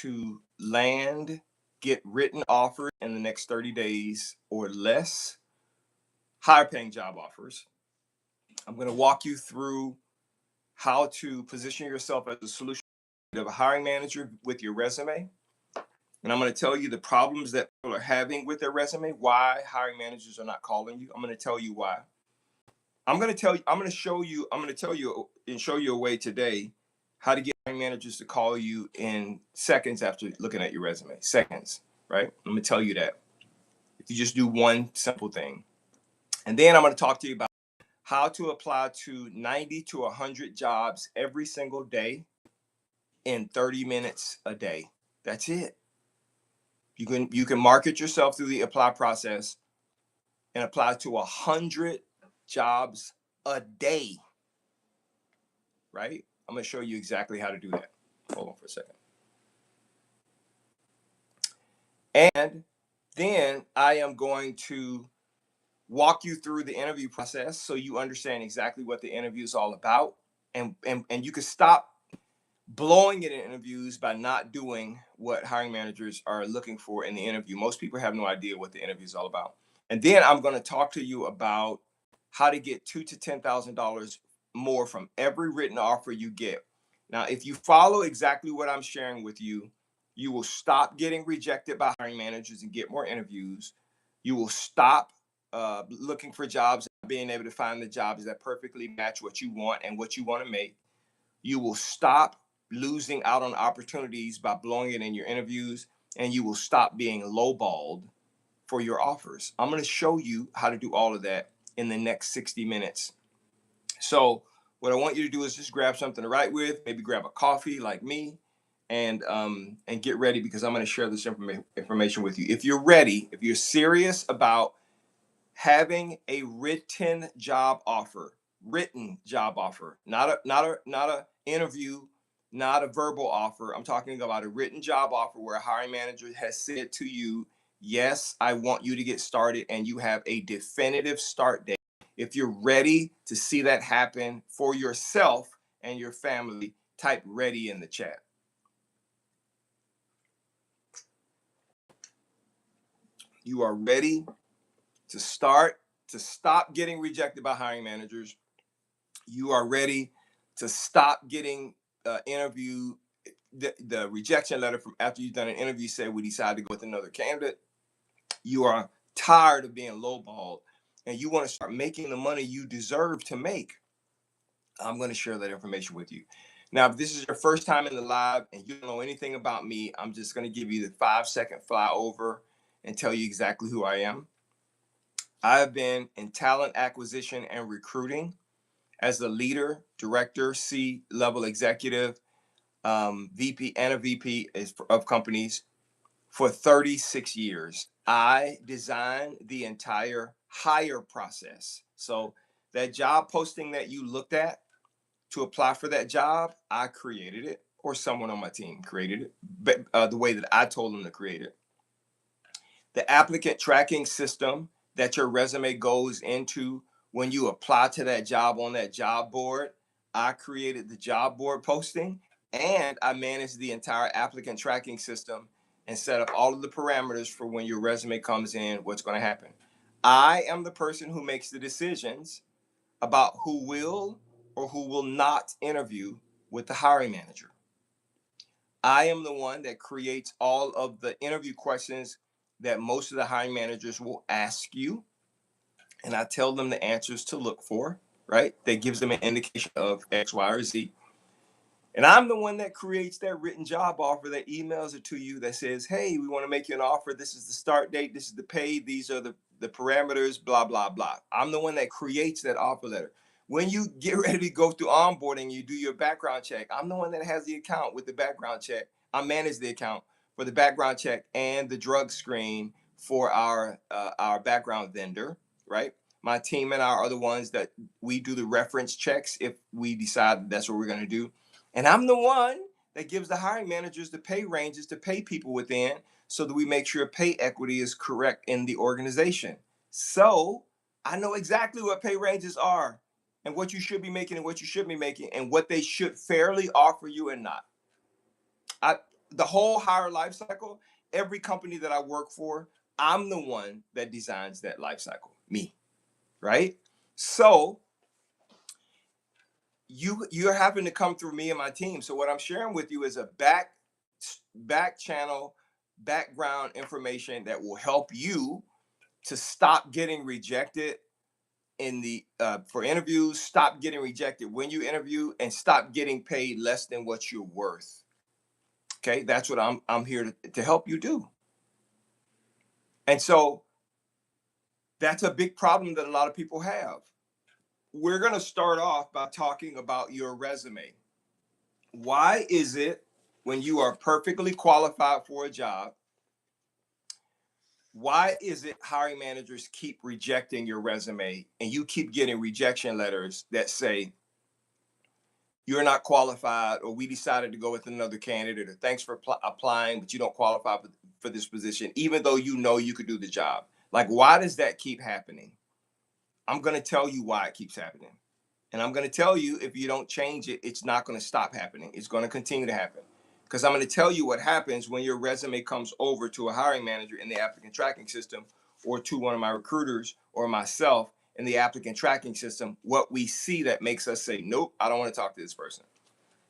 to get written offers in the next 30 days or less, higher paying job offers. I'm going to walk you through how to position yourself as a solution of a hiring manager with your resume. And I'm going to tell you the problems that people are having with their resume, why hiring managers are not calling you. I'm going to tell you why. I'm going to show you and show you a way today how to get hiring managers to call you in seconds after looking at your resume. Seconds, right? I'm going to tell you that if you just do one simple thing. And then I'm going to talk to you about how to apply to 90 to 100 jobs every single day in 30 minutes a day. That's it. You can market yourself through the apply process and apply to 100 jobs a day, right? I'm going to show you exactly how to do that. Hold on for a second. And then I am going to walk you through the interview process so you understand exactly what the interview is all about. And you can stop blowing it in interviews by not doing what hiring managers are looking for in the interview. Most people have no idea what the interview is all about. And then I'm going to talk to you about how to get $2,000 to $10,000 more from every written offer you get. Now, if you follow exactly what I'm sharing with you, you will stop getting rejected by hiring managers and get more interviews. You will stop looking for jobs, being able to find the jobs that perfectly match what you want and what you want to make. You will stop losing out on opportunities by blowing it in your interviews, and you will stop being lowballed for your offers. I'm going to show you how to do all of that in the next 60 minutes. So what I want you to do is just grab something to write with, maybe grab a coffee like me, and get ready, because I'm going to share this information with you. If you're ready, if you're serious about having a written job offer, not a interview, not a verbal offer. I'm talking about a written job offer where a hiring manager has said to you, yes, I want you to get started, and you have a definitive start date. If you're ready to see that happen for yourself and your family, type ready in the chat. You are ready to stop getting rejected by hiring managers. You are ready to stop getting interview the rejection letter from after you've done an interview, say we decided to go with another candidate. You are tired of being lowballed, and you want to start making the money you deserve to make. I'm going to share that information with you. Now, if this is your first time in the live and you don't know anything about me, I'm just going to give you the 5-second flyover and tell you exactly who I am. I have been in talent acquisition and recruiting as a leader, director, C-level executive, VP, and a VP of companies for 36 years. I designed the entire hire process. So that job posting that you looked at to apply for that job, I created it, or someone on my team created it, but the way that I told them to create it. The applicant tracking system that your resume goes into when you apply to that job on that job board, I created the job board posting, and I managed the entire applicant tracking system and set up all of the parameters for when your resume comes in, what's going to happen. I am the person who makes the decisions about who will or who will not interview with the hiring manager. I am the one that creates all of the interview questions that most of the hiring managers will ask you, and I tell them the answers to look for, right? That gives them an indication of X, Y, or Z. And I'm the one that creates that written job offer, that emails it to you, that says, hey, we want to make you an offer. This is the start date. This is the pay. These are the parameters, blah, blah, blah. I'm the one that creates that offer letter. When you get ready to go through onboarding, you do your background check. I'm the one that has the account with the background check. I manage the account for the background check and the drug screen for our background vendor, right? My team and I are the ones that we do the reference checks if we decide that that's what we're going to do. And I'm the one that gives the hiring managers the pay ranges to pay people within, so that we make sure pay equity is correct in the organization. So I know exactly what pay ranges are and what you should be making and what you shouldn't be making and what they should fairly offer you and not. the whole hire life cycle, every company that I work for, I'm the one that designs that life cycle, me, right? So you're having to come through me and my team. So what I'm sharing with you is a back channel background information that will help you to stop getting rejected in the for interviews, stop getting rejected when you interview, and stop getting paid less than what you're worth. Okay, that's what I'm here to help you do. And so that's a big problem that a lot of people have. We're going to start off by talking about your resume. Why is it when you are perfectly qualified for a job, why is it hiring managers keep rejecting your resume and you keep getting rejection letters that say you're not qualified, or we decided to go with another candidate, or thanks for applying, but you don't qualify for this position, even though you know you could do the job? Like, why does that keep happening? I'm going to tell you why it keeps happening. And I'm going to tell you, if you don't change it, it's not going to stop happening. It's going to continue to happen. Because I'm going to tell you what happens when your resume comes over to a hiring manager in the applicant tracking system, or to one of my recruiters or myself in the applicant tracking system. What we see that makes us say, nope, I don't want to talk to this person,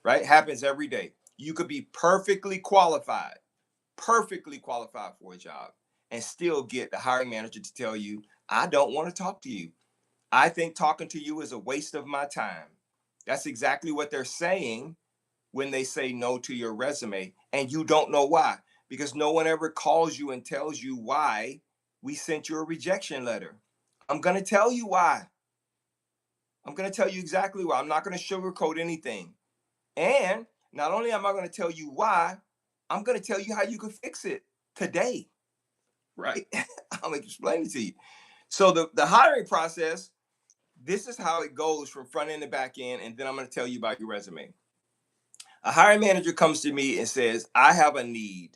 right? It happens every day. You could be perfectly qualified for a job, and still get the hiring manager to tell you, I don't want to talk to you. I think talking to you is a waste of my time. That's exactly what they're saying when they say no to your resume, and you don't know why, because no one ever calls you and tells you why we sent you a rejection letter. I'm going to tell you why. I'm going to tell you exactly why. I'm not going to sugarcoat anything. And not only am I going to tell you why, I'm going to tell you how you can fix it today, right? I'm going to explain it to you. So the hiring process, this is how it goes from front end to back end, and then I'm going to tell you about your resume. A hiring manager comes to me and says, I have a need.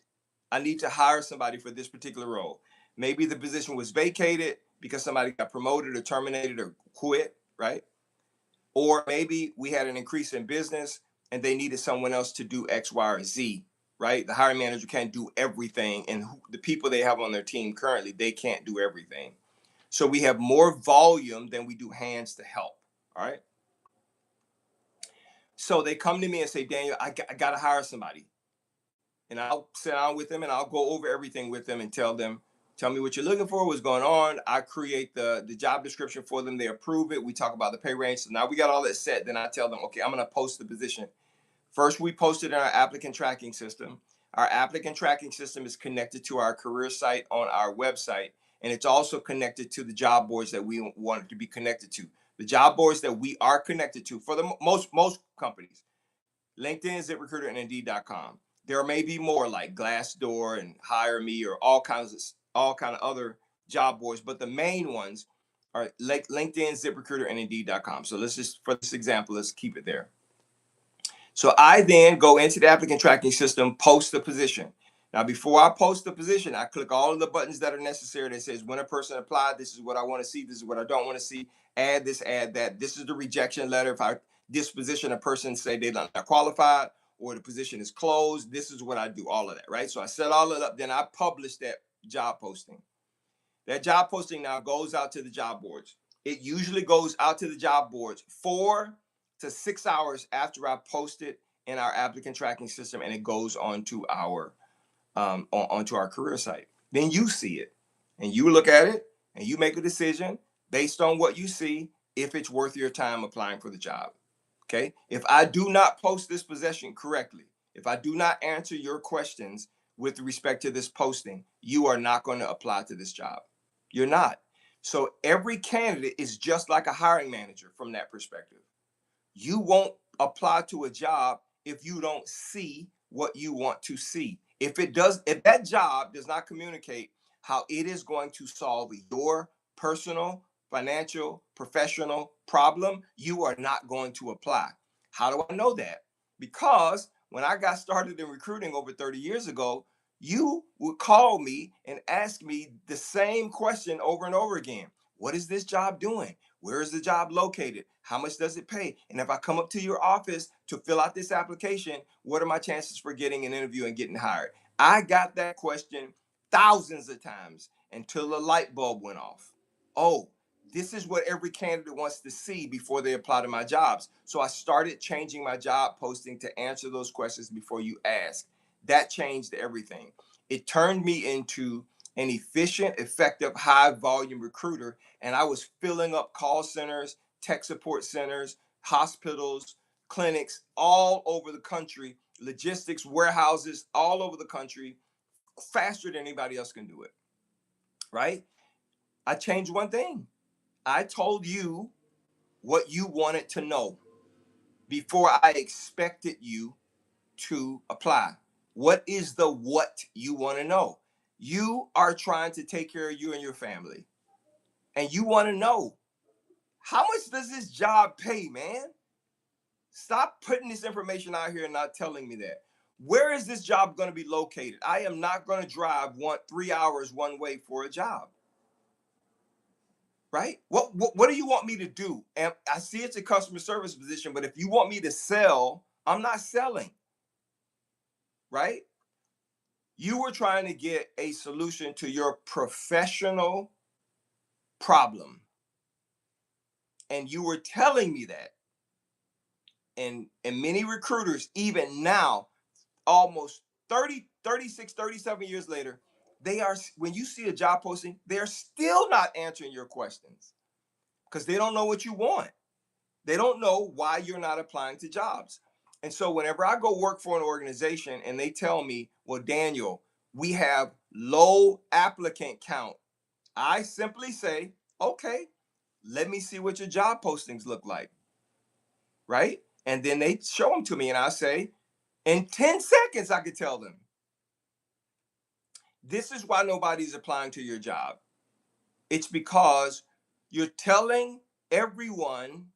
I need to hire somebody for this particular role. Maybe the position was vacated because somebody got promoted or terminated or quit, right? Or maybe we had an increase in business and they needed someone else to do X, Y, or Z, right? The hiring manager can't do everything. And the people they have on their team currently, they can't do everything. So we have more volume than we do hands to help, all right? So they come to me and say, Daniel, I got to hire somebody. And I'll sit down with them and I'll go over everything with them and tell me what you're looking for, what's going on. I create the job description for them. They approve it. We talk about the pay range. So now we got all that set. Then I tell them, okay, I'm going to post the position. First, we post it in our applicant tracking system. Our applicant tracking system is connected to our career site on our website. And it's also connected to the job boards that we want it to be connected to. The job boards that we are connected to for the most companies: LinkedIn, ZipRecruiter, and Indeed.com. There may be more like Glassdoor and Hire Me, or all kind of other job boards, but the main ones are like LinkedIn, ZipRecruiter, and Indeed.com. So let's just, for this example, let's keep it there. So I then go into the applicant tracking system, post the position. Now, before I post the position, I click all of the buttons that are necessary that says, when a person applied, this is what I want to see, this is what I don't want to see, add this, add that. This is the rejection letter. If I disposition a person, say they're not qualified or the position is closed, this is what I do, all of that, right? So I set all of it up, then I publish that job posting. That job posting now goes out to the job boards. It usually goes out to the job boards 4 to 6 hours after I post it in our applicant tracking system, and it goes onto our career site. Then you see it and you look at it and you make a decision based on what you see, if it's worth your time applying for the job. Okay. If I do not post this position correctly, if I do not answer your questions with respect to this posting, you are not going to apply to this job. You're not. So every candidate is just like a hiring manager from that perspective. You won't apply to a job if you don't see what you want to see. If that job does not communicate how it is going to solve your personal, financial, professional problem, you are not going to apply. How do I know that? Because when I got started in recruiting over 30 years ago, you would call me and ask me the same question over and over again. What is this job doing? Where is the job located? How much does it pay? And if I come up to your office to fill out this application, what are my chances for getting an interview and getting hired? I got that question thousands of times until a light bulb went off. Oh, this is what every candidate wants to see before they apply to my jobs. So I started changing my job posting to answer those questions before you ask. That changed everything. It turned me into an efficient, effective, high volume recruiter. And I was filling up call centers, tech support centers, hospitals, clinics all over the country, logistics, warehouses all over the country, faster than anybody else can do it. Right? I changed one thing. I told you what you wanted to know before I expected you to apply. What is the what you want to know? You are trying to take care of you and your family. And you want to know, how much does this job pay, man? Stop putting this information out here and not telling me that. Where is this job going to be located? I am not going to drive 3 hours one way for a job. Right? What do you want me to do? And I see it's a customer service position, but if you want me to sell, I'm not selling. Right? You were trying to get a solution to your professional problem. And you were telling me that. And many recruiters, even now, almost 30, 36, 37 years later, they are, when you see a job posting, they're still not answering your questions because they don't know what you want. They don't know why you're not applying to jobs. And so whenever I go work for an organization and they tell me, well, Daniel, we have low applicant count, I simply say, okay, let me see what your job postings look like. Right? And then they show them to me and I say, in 10 seconds, I could tell them. This is why nobody's applying to your job. It's because you're telling everyone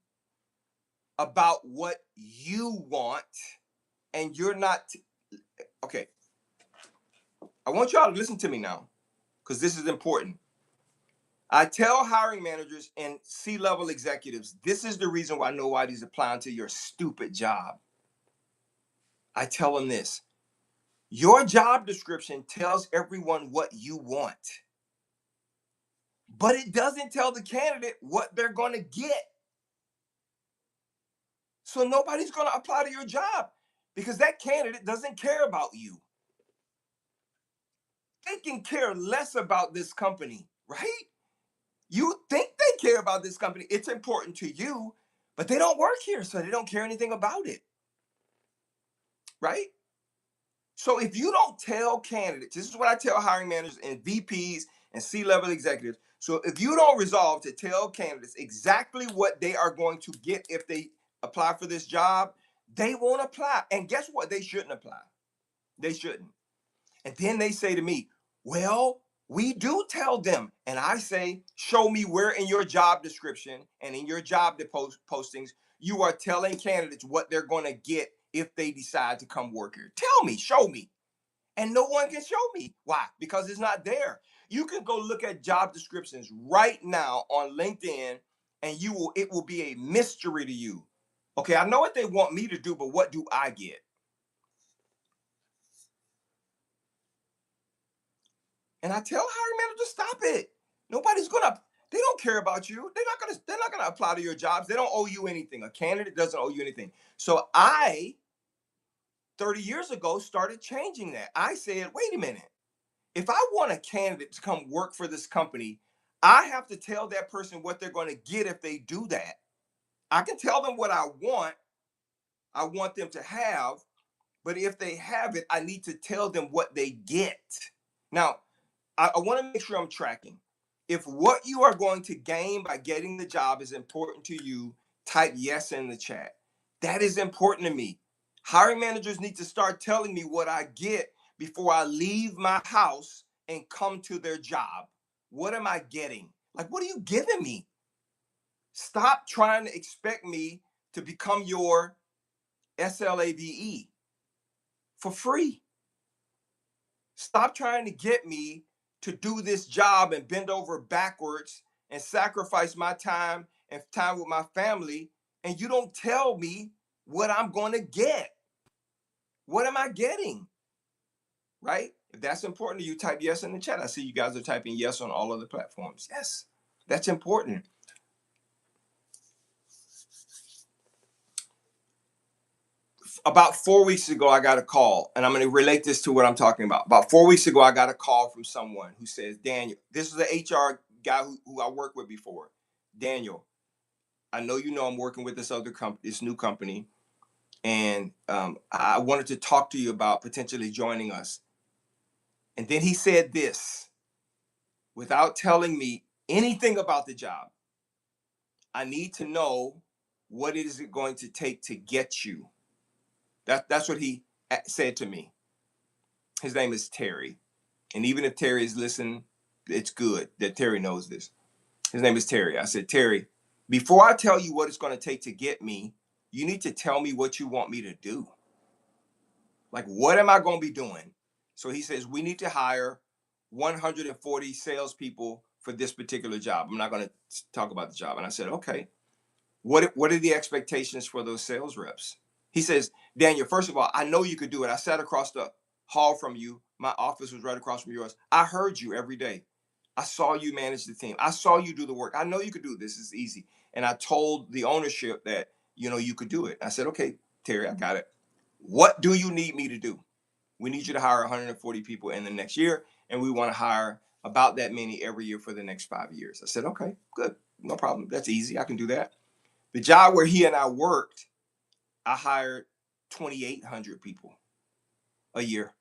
about what you want and you're not. Okay. I want y'all to listen to me now because this is important. I tell hiring managers and C-level executives, this is the reason why nobody's applying to your stupid job. I tell them this. Your job description tells everyone what you want, but it doesn't tell the candidate what they're going to get. So nobody's going to apply to your job because that candidate doesn't care about you. They can care less about this company, right? You think they care about this company. It's important to you, but they don't work here, so they don't care anything about it, right? So if you don't tell candidates, this is what I tell hiring managers and VPs and C-level executives. So if you don't resolve to tell candidates exactly what they are going to get if they apply for this job, they won't apply. And guess what? They shouldn't apply. They shouldn't. And then they say to me, well, we do tell them. And I say, show me where in your job description and in your job postings you are telling candidates what they're going to get if they decide to come work here. Tell me, show me. And no one can show me. Why? Because it's not there. You can go look at job descriptions right now on LinkedIn and it will be a mystery to you. Okay, I know what they want me to do, but what do I get? And I tell hiring managers, stop it. Nobody's gonna, they don't care about you. They're not gonna apply to your jobs. They don't owe you anything. A candidate doesn't owe you anything. So I, 30 years ago, started changing that. I said, wait a minute. If I want a candidate to come work for this company, I have to tell that person what they're going to get if they do that. I can tell them what I want them to have, but if they have it, I need to tell them what they get. Now, I want to make sure I'm tracking. If what you are going to gain by getting the job is important to you, type yes in the chat. That is important to me. Hiring managers need to start telling me what I get before I leave my house and come to their job. What am I getting? Like, what are you giving me? Stop trying to expect me to become your SLAVE for free. Stop trying to get me to do this job and bend over backwards and sacrifice my time and time with my family, and you don't tell me what I'm going to get. What am I getting? Right? If that's important to you, type yes in the chat. I see you guys are typing yes on all other platforms. Yes, that's important. About 4 weeks ago, I got a call, and I'm going to relate this to what I'm talking about. About 4 weeks ago, I got a call from someone who says, Daniel, this is the HR guy who I worked with before. Daniel, I know you know I'm working with this other company, this new company, and I wanted to talk to you about potentially joining us. And then he said this, without telling me anything about the job. I need to know what is it going to take to get you. That's what he said to me. His name is Terry. And even if Terry is listening, it's good that Terry knows this. His name is Terry. I said, Terry, before I tell you what it's going to take to get me, you need to tell me what you want me to do. Like, what am I going to be doing? So he says, we need to hire 140 salespeople for this particular job. I'm not going to talk about the job. And I said, okay, what are the expectations for those sales reps? He says, Daniel, first of all, I know you could do it. I sat across the hall from you. My office was right across from yours. I heard you every day. I saw you manage the team. I saw you do the work. I know you could do this. It's easy. And I told the ownership that, you could do it. I said, okay, Terry, I got it. What do you need me to do? We need you to hire 140 people in the next year, and we want to hire about that many every year for the next 5 years. I said, okay, good. No problem. That's easy. I can do that. The job where he and I worked, I hired 2,800 people a year.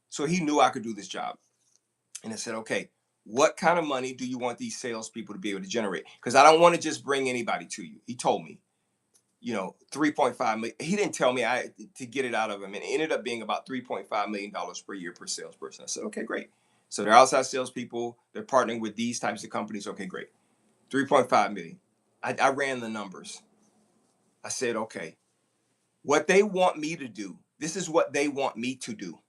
So he knew I could do this job. And I said, okay, what kind of money do you want these salespeople to be able to generate? Because I don't want to just bring anybody to you. He told me, 3.5 million. He didn't tell me I to get it out of him. And it ended up being about $3.5 million per year per salesperson. I said, okay, great. So they're outside salespeople. They're partnering with these types of companies. Okay, great. 3.5 million. I ran the numbers. I said, okay, what they want me to do, this is what they want me to do.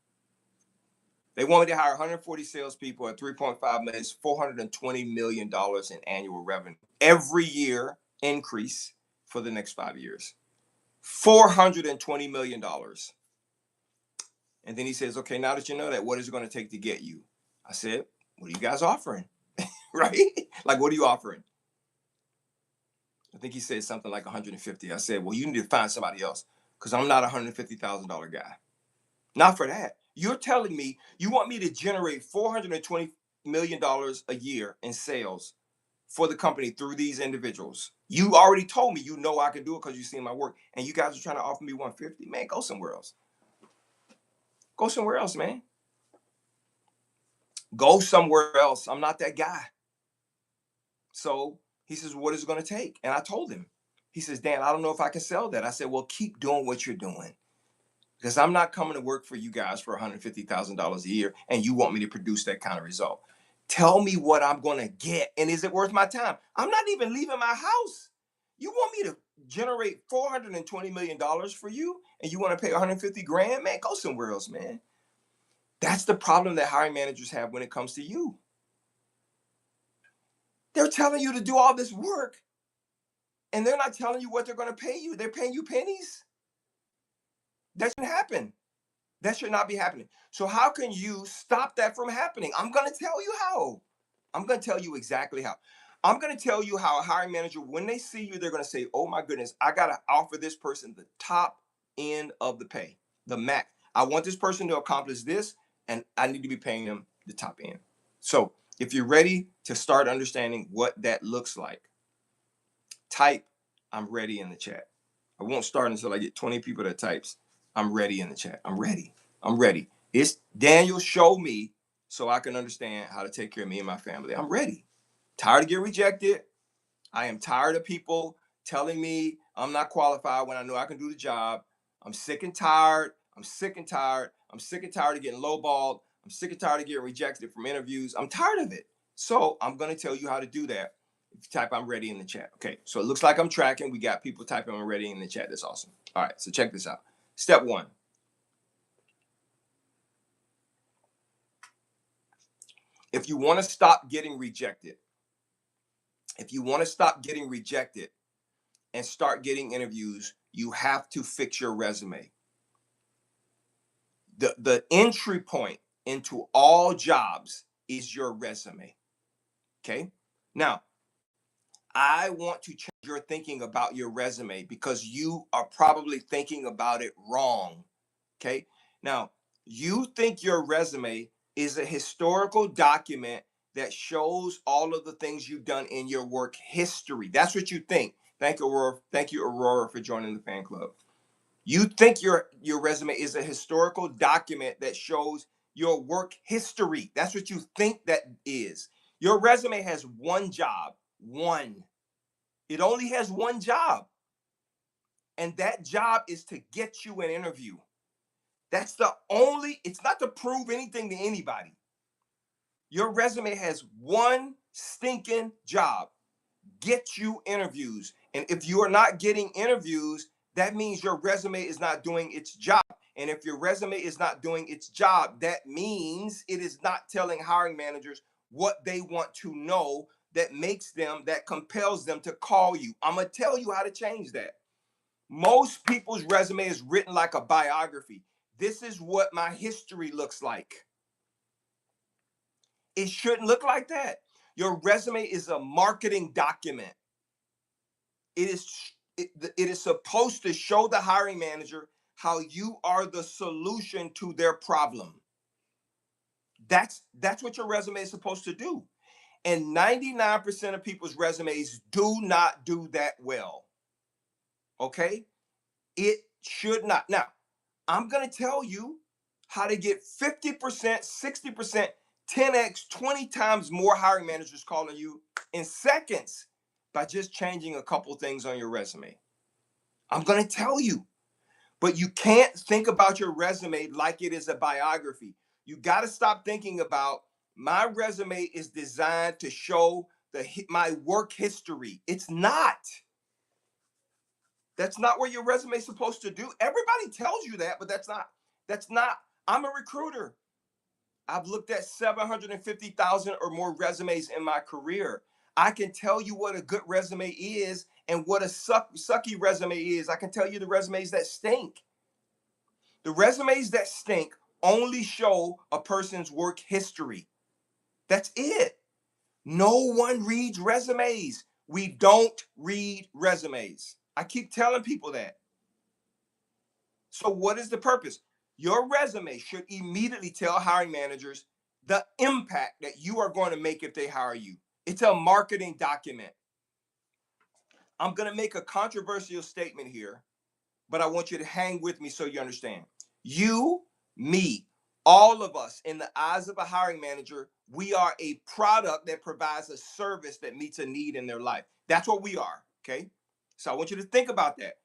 They want me to hire 140 salespeople at 3.5 million, $420 million in annual revenue. Every year increase for the next 5 years. $420 million. And then he says, okay, now that you know that, what is it going to take to get you? I said, what are you guys offering? Right? Like, what are you offering? I think he said something like 150. I said, well, you need to find somebody else because I'm not a $150,000 guy. Not for that. You're telling me you want me to generate $420 million a year in sales for the company through these individuals. You already told me I can do it because you've seen my work. And you guys are trying to offer me 150. Man, go somewhere else. Go somewhere else, man. Go somewhere else. I'm not that guy. So he says, what is it going to take? And I told him. He says, Dan, I don't know if I can sell that. I said, well, keep doing what you're doing. Because I'm not coming to work for you guys for $150,000 a year and you want me to produce that kind of result. Tell me what I'm going to get and is it worth my time? I'm not even leaving my house. You want me to generate $420 million for you and you want to pay 150 grand? Man, go somewhere else, man. That's the problem that hiring managers have when it comes to you. They're telling you to do all this work and they're not telling you what they're going to pay you. They're paying you pennies. That shouldn't happen. That should not be happening. So how can you stop that from happening? I'm going to tell you how. I'm going to tell you exactly how. I'm going to tell you how a hiring manager, when they see you, they're going to say, oh my goodness, I got to offer this person the top end of the pay, the max. I want this person to accomplish this, and I need to be paying them the top end. So if you're ready to start understanding what that looks like, type, I'm ready in the chat. I won't start until I get 20 people that types, I'm ready in the chat. I'm ready. I'm ready. It's Daniel, show me so I can understand how to take care of me and my family. I'm ready. Tired of getting rejected. I am tired of people telling me I'm not qualified when I know I can do the job. I'm sick and tired. I'm sick and tired. I'm sick and tired of getting lowballed. I'm sick and tired of getting rejected from interviews. I'm tired of it. So I'm going to tell you how to do that. If you type I'm ready in the chat. Okay, so it looks like I'm tracking. We got people typing I'm ready in the chat. That's awesome. All right, so check this out. Step one. If you want to stop getting rejected, If you want to stop getting rejected and start getting interviews, you have to fix your resume. The entry point into all jobs is your resume. Okay. Now, I want to change your thinking about your resume because you are probably thinking about it wrong. Okay. Now, you think your resume is a historical document that shows all of the things you've done in your work history. That's what you think. Thank you, Aurora. Thank you, Aurora, for joining the fan club. You think your resume is a historical document that shows your work history. That's what you think that is. Your resume has one job. One. It only has one job. And that job is to get you an interview. That's the only, it's not to prove anything to anybody. Your resume has one stinking job: get you interviews. And if you are not getting interviews, that means your resume is not doing its job. And if your resume is not doing its job, that means it is not telling hiring managers what they want to know, that compels them to call you. I'm going to tell you how to change that. Most people's resume is written like a biography. This is what my history looks like. It shouldn't look like that. Your resume is a marketing document. It is supposed to show the hiring manager how you are the solution to their problem. That's what your resume is supposed to do. And 99% of people's resumes do not do that well. Okay? It should not. Now, I'm going to tell you how to get 50%, 60%, 10x, 20 times more hiring managers calling you in seconds by just changing a couple things on your resume. I'm going to tell you, but you can't think about your resume like it is a biography. You got to stop thinking about my resume is designed to show my work history. It's not. That's not what your resume is supposed to do. Everybody tells you that, but that's not. I'm a recruiter. I've looked at 750,000 or more resumes in my career. I can tell you what a good resume is and what a sucky resume is. I can tell you the resumes that stink. The resumes that stink only show a person's work history. That's it. No one reads resumes. We don't read resumes. I keep telling people that. So what is the purpose? Your resume should immediately tell hiring managers the impact that you are going to make if they hire you. It's a marketing document. I'm going to make a controversial statement here, but I want you to hang with me so you understand. You, me, all of us, in the eyes of a hiring manager, we are a product that provides a service that meets a need in their life. That's what we are, okay? So I want you to think about that.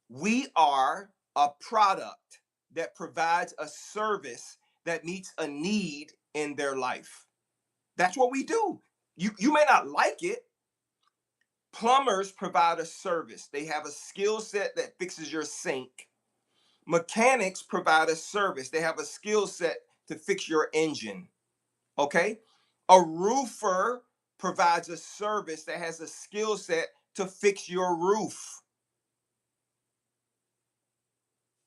We are a product that provides a service that meets a need in their life. That's what we do. You may not like it. Plumbers provide a service. They have a skill set that fixes your sink. Mechanics provide a service. They have a skill set to fix your engine. Okay? A roofer provides a service that has a skill set to fix your roof.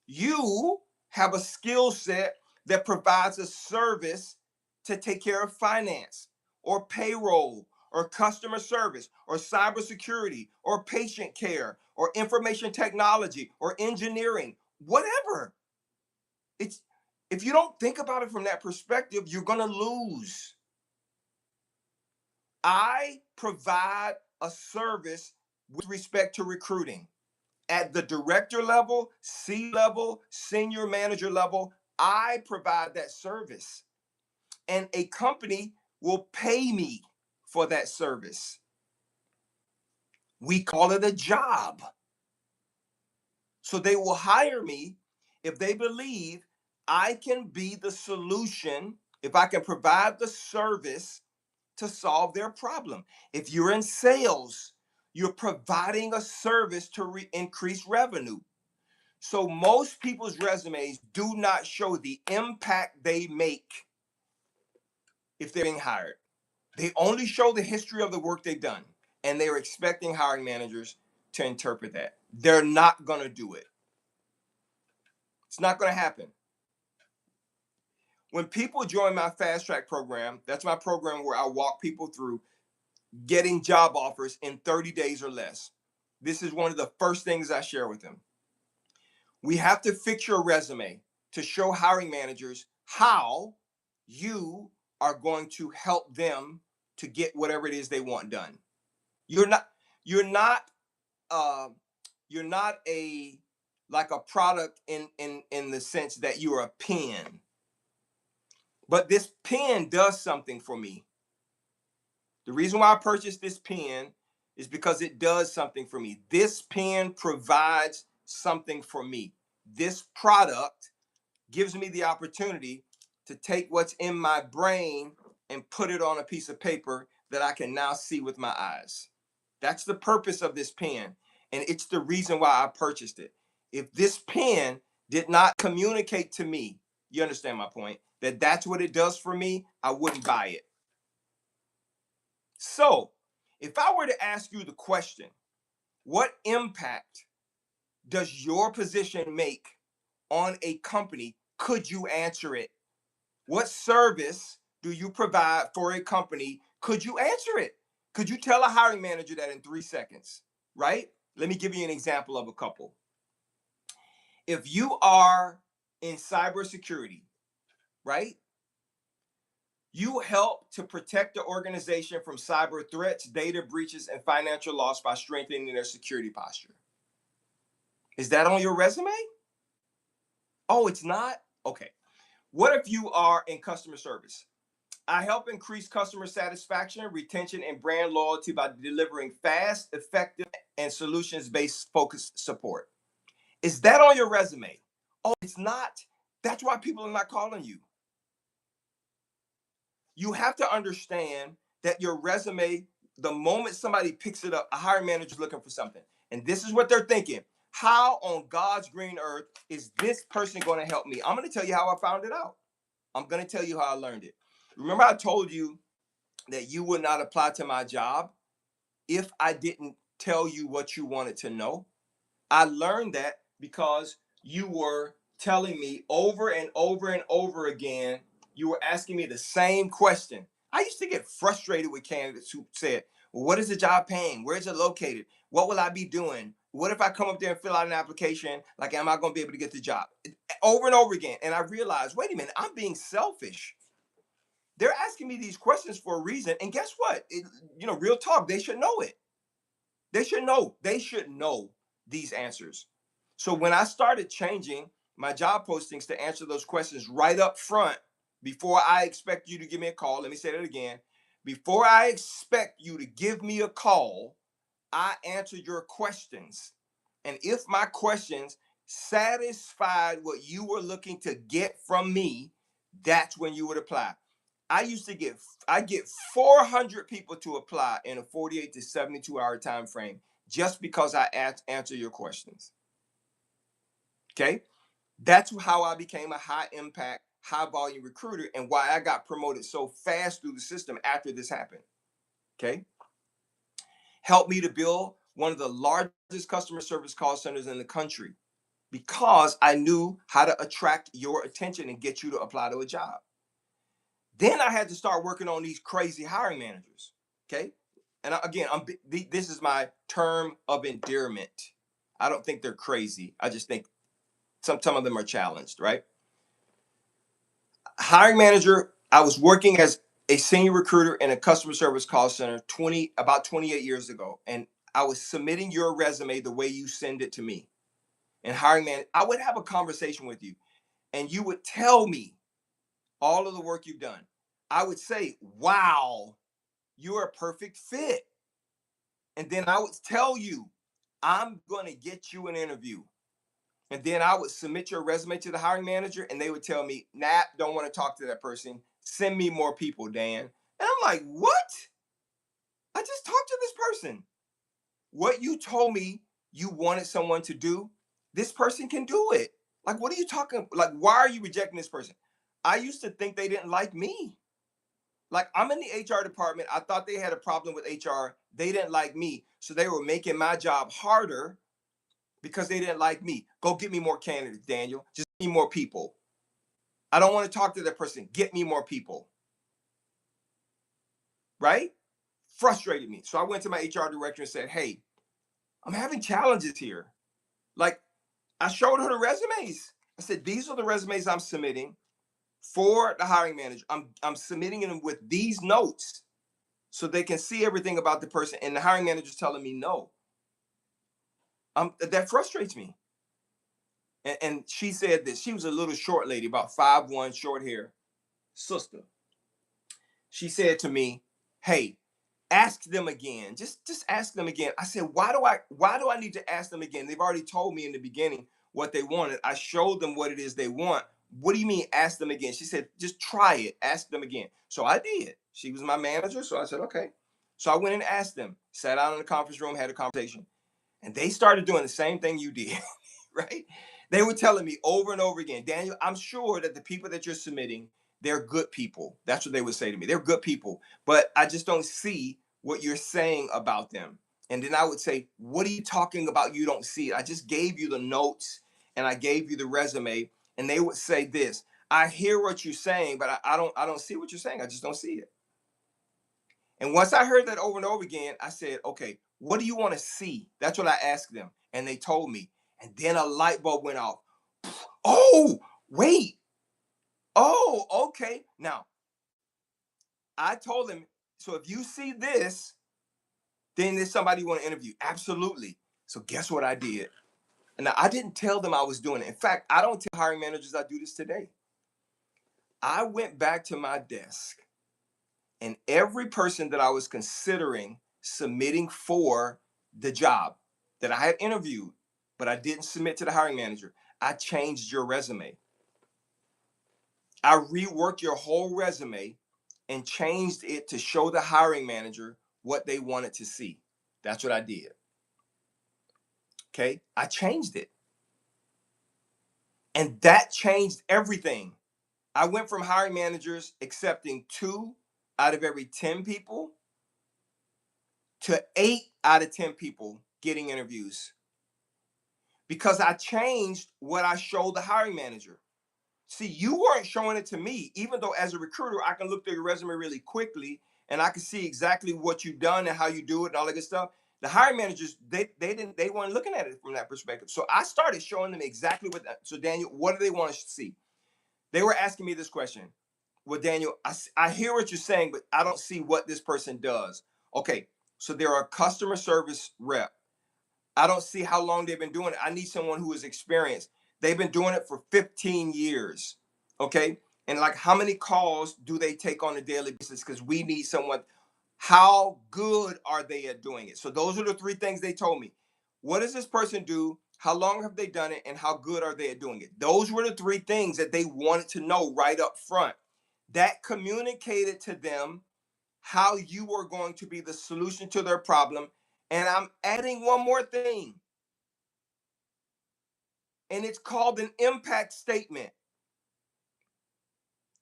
You have a skill set that provides a service to take care of finance or payroll or customer service or cybersecurity or patient care or information technology or engineering, whatever. It's if you don't think about it from that perspective, you're going to lose. I provide a service with respect to recruiting. At the director level, C level, senior manager level, I provide that service. And a company will pay me for that service. We call it a job. So they will hire me if they believe I can be the solution, if I can provide the service to solve their problem. If you're in sales, you're providing a service to increase revenue. So most people's resumes do not show the impact they make if they're being hired. They only show the history of the work they've done. and they're expecting hiring managers to interpret that. They're not going to do it. It's not going to happen. When people join my Fast Track program, that's my program where I walk people through getting job offers in 30 days or less. This is one of the first things I share with them. We have to fix your resume to show hiring managers how you are going to help them to get whatever it is they want done. You're not uh, you're not a like a product in the sense that you're a pen. But this pen does something for me. The reason why I purchased this pen is because it does something for me. This pen provides something for me. This product gives me the opportunity to take what's in my brain and put it on a piece of paper that I can now see with my eyes. That's the purpose of this pen, and it's the reason why I purchased it. If this pen did not communicate to me, you understand my point, that that's what it does for me, I wouldn't buy it. So, if I were to ask you the question, what impact does your position make on a company? Could you answer it? What service do you provide for a company? Could you answer it? Could you tell a hiring manager that in 3 seconds, right? Let me give you an example of a couple. If you are in cybersecurity, right? You help to protect the organization from cyber threats, data breaches, and financial loss by strengthening their security posture. Is that on your resume? Oh, it's not? Okay. What if you are in customer service? I help increase customer satisfaction, retention, and brand loyalty by delivering fast, effective, and solutions-based focused support. Is that on your resume? Oh, it's not. That's why people are not calling you. You have to understand that your resume, the moment somebody picks it up, a hiring manager is looking for something. And this is what they're thinking. How on God's green earth is this person going to help me? I'm going to tell you how I found it out. I'm going to tell you how I learned it. Remember, I told you that you would not apply to my job if I didn't tell you what you wanted to know? I learned that because you were telling me over and over and over again, you were asking me the same question. I used to get frustrated with candidates who said, well, what is the job paying? Where's it located? What will I be doing? What if I come up there and fill out an application? Like, am I going to be able to get the job? Over and over again. And I realized, wait a minute, I'm being selfish. They're asking me these questions for a reason. And guess what? Real talk, they should know it. They should know. They should know these answers. So when I started changing my job postings to answer those questions right up front, before I expect you to give me a call, let me say that again. Before I expect you to give me a call, I answer your questions. And if my questions satisfied what you were looking to get from me, that's when you would apply. I get 400 people to apply in a 48 to 72 hour time frame just because I answer your questions. Okay? That's how I became a high impact, high volume recruiter and why I got promoted so fast through the system after this happened. Okay? Helped me to build one of the largest customer service call centers in the country because I knew how to attract your attention and get you to apply to a job. Then I had to start working on these crazy hiring managers. Okay. And again, this is my term of endearment. I don't think they're crazy. I just think some of them are challenged, right? Hiring manager, I was working as a senior recruiter in a customer service call center about 28 years ago. And I was submitting your resume the way you send it to me. And hiring manager, I would have a conversation with you and you would tell me all of the work you've done. I would say, wow, you're a perfect fit. And then I would tell you, I'm going to get you an interview. And then I would submit your resume to the hiring manager and they would tell me, Nap, don't want to talk to that person. Send me more people, Dan. And I'm like, what? I just talked to this person. What you told me you wanted someone to do, this person can do it. Like, what are you talking? Like, why are you rejecting this person? I used to think they didn't like me. Like, I'm in the HR department. I thought they had a problem with HR. They didn't like me. So they were making my job harder because they didn't like me. Go get me more candidates, Daniel. Just give me more people. I don't want to talk to that person. Get me more people. Right? Frustrated me. So I went to my HR director and said, hey, I'm having challenges here. Like, I showed her the resumes. I said, these are the resumes I'm submitting for the hiring manager. I'm submitting them with these notes so they can see everything about the person. And the hiring manager's telling me no. That frustrates me. And she said this. She was a little short lady, about 5'1", short hair, sister. She said to me, hey, ask them again. Just ask them again. I said, why do I need to ask them again? They've already told me in the beginning what they wanted. I showed them what it is they want. What do you mean ask them again? She said, just try it. Ask them again. So I did. She was my manager. So I said, okay. So I went and asked them, sat out in the conference room, had a conversation. And they started doing the same thing you did, right? They were telling me over and over again, Daniel, I'm sure that the people that you're submitting, they're good people. That's what they would say to me. They're good people, but I just don't see what you're saying about them. And then I would say, what are you talking about? You don't see it. I just gave you the notes and I gave you the resume. And they would say this, I hear what you're saying, but I don't see what you're saying. I just don't see it. And once I heard that over and over again, I said, okay, what do you want to see? That's what I asked them. And they told me. And then a light bulb went off. Oh, wait. Oh, okay. Now, I told them, so if you see this, then there's somebody you want to interview. Absolutely. So guess what I did? And I didn't tell them I was doing it. In fact, I don't tell hiring managers I do this today. I went back to my desk and every person that I was considering submitting for the job that I had interviewed, but I didn't submit to the hiring manager, I changed your resume. I reworked your whole resume and changed it to show the hiring manager what they wanted to see. That's what I did. Okay. I changed it. And that changed everything. I went from hiring managers accepting 2 out of every 10 people to 8 out of 10 people getting interviews because I changed what I showed the hiring manager. See, you weren't showing it to me, even though as a recruiter, I can look through your resume really quickly and I can see exactly what you've done and how you do it and all that good stuff. The hiring managers, they weren't looking at it from that perspective. So I started showing them exactly what that. So Daniel, what do they want to see? They were asking me this question. Well, Daniel, I hear what you're saying, but I don't see what this person does. Okay, so they're a customer service rep. I don't see how long they've been doing it. I need someone who is experienced. They've been doing it for 15 years. Okay. And like, how many calls do they take on a daily basis? Because we need someone. How good are they at doing it? So those are the 3 things they told me. What does this person do? How long have they done it? And how good are they at doing it? Those were the 3 things that they wanted to know right up front. That communicated to them how you were going to be the solution to their problem. And I'm adding one more thing, and it's called an impact statement,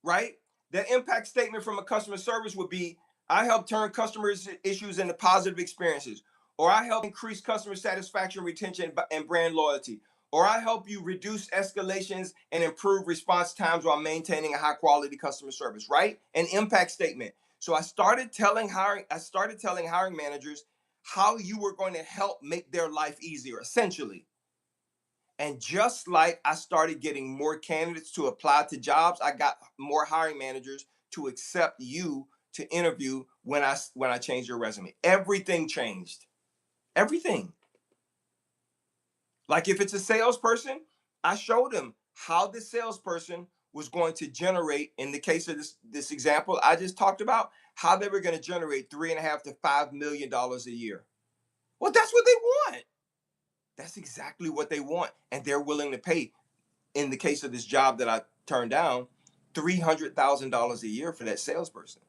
right? The impact statement from a customer service would be, I help turn customers' issues into positive experiences, or I help increase customer satisfaction, retention, and brand loyalty, or I help you reduce escalations and improve response times while maintaining a high quality customer service, right? An impact statement. So I started telling hiring managers how you were going to help make their life easier, essentially. And just like I started getting more candidates to apply to jobs, I got more hiring managers to accept you to interview when I changed your resume. Everything changed. Everything. Like if it's a salesperson, I showed them how the salesperson was going to generate, in the case of this example I just talked about, how they were going to generate 3.5 to $5 million a year. Well, that's what they want. That's exactly what they want. And they're willing to pay, in the case of this job that I turned down, $300,000 a year for that salesperson.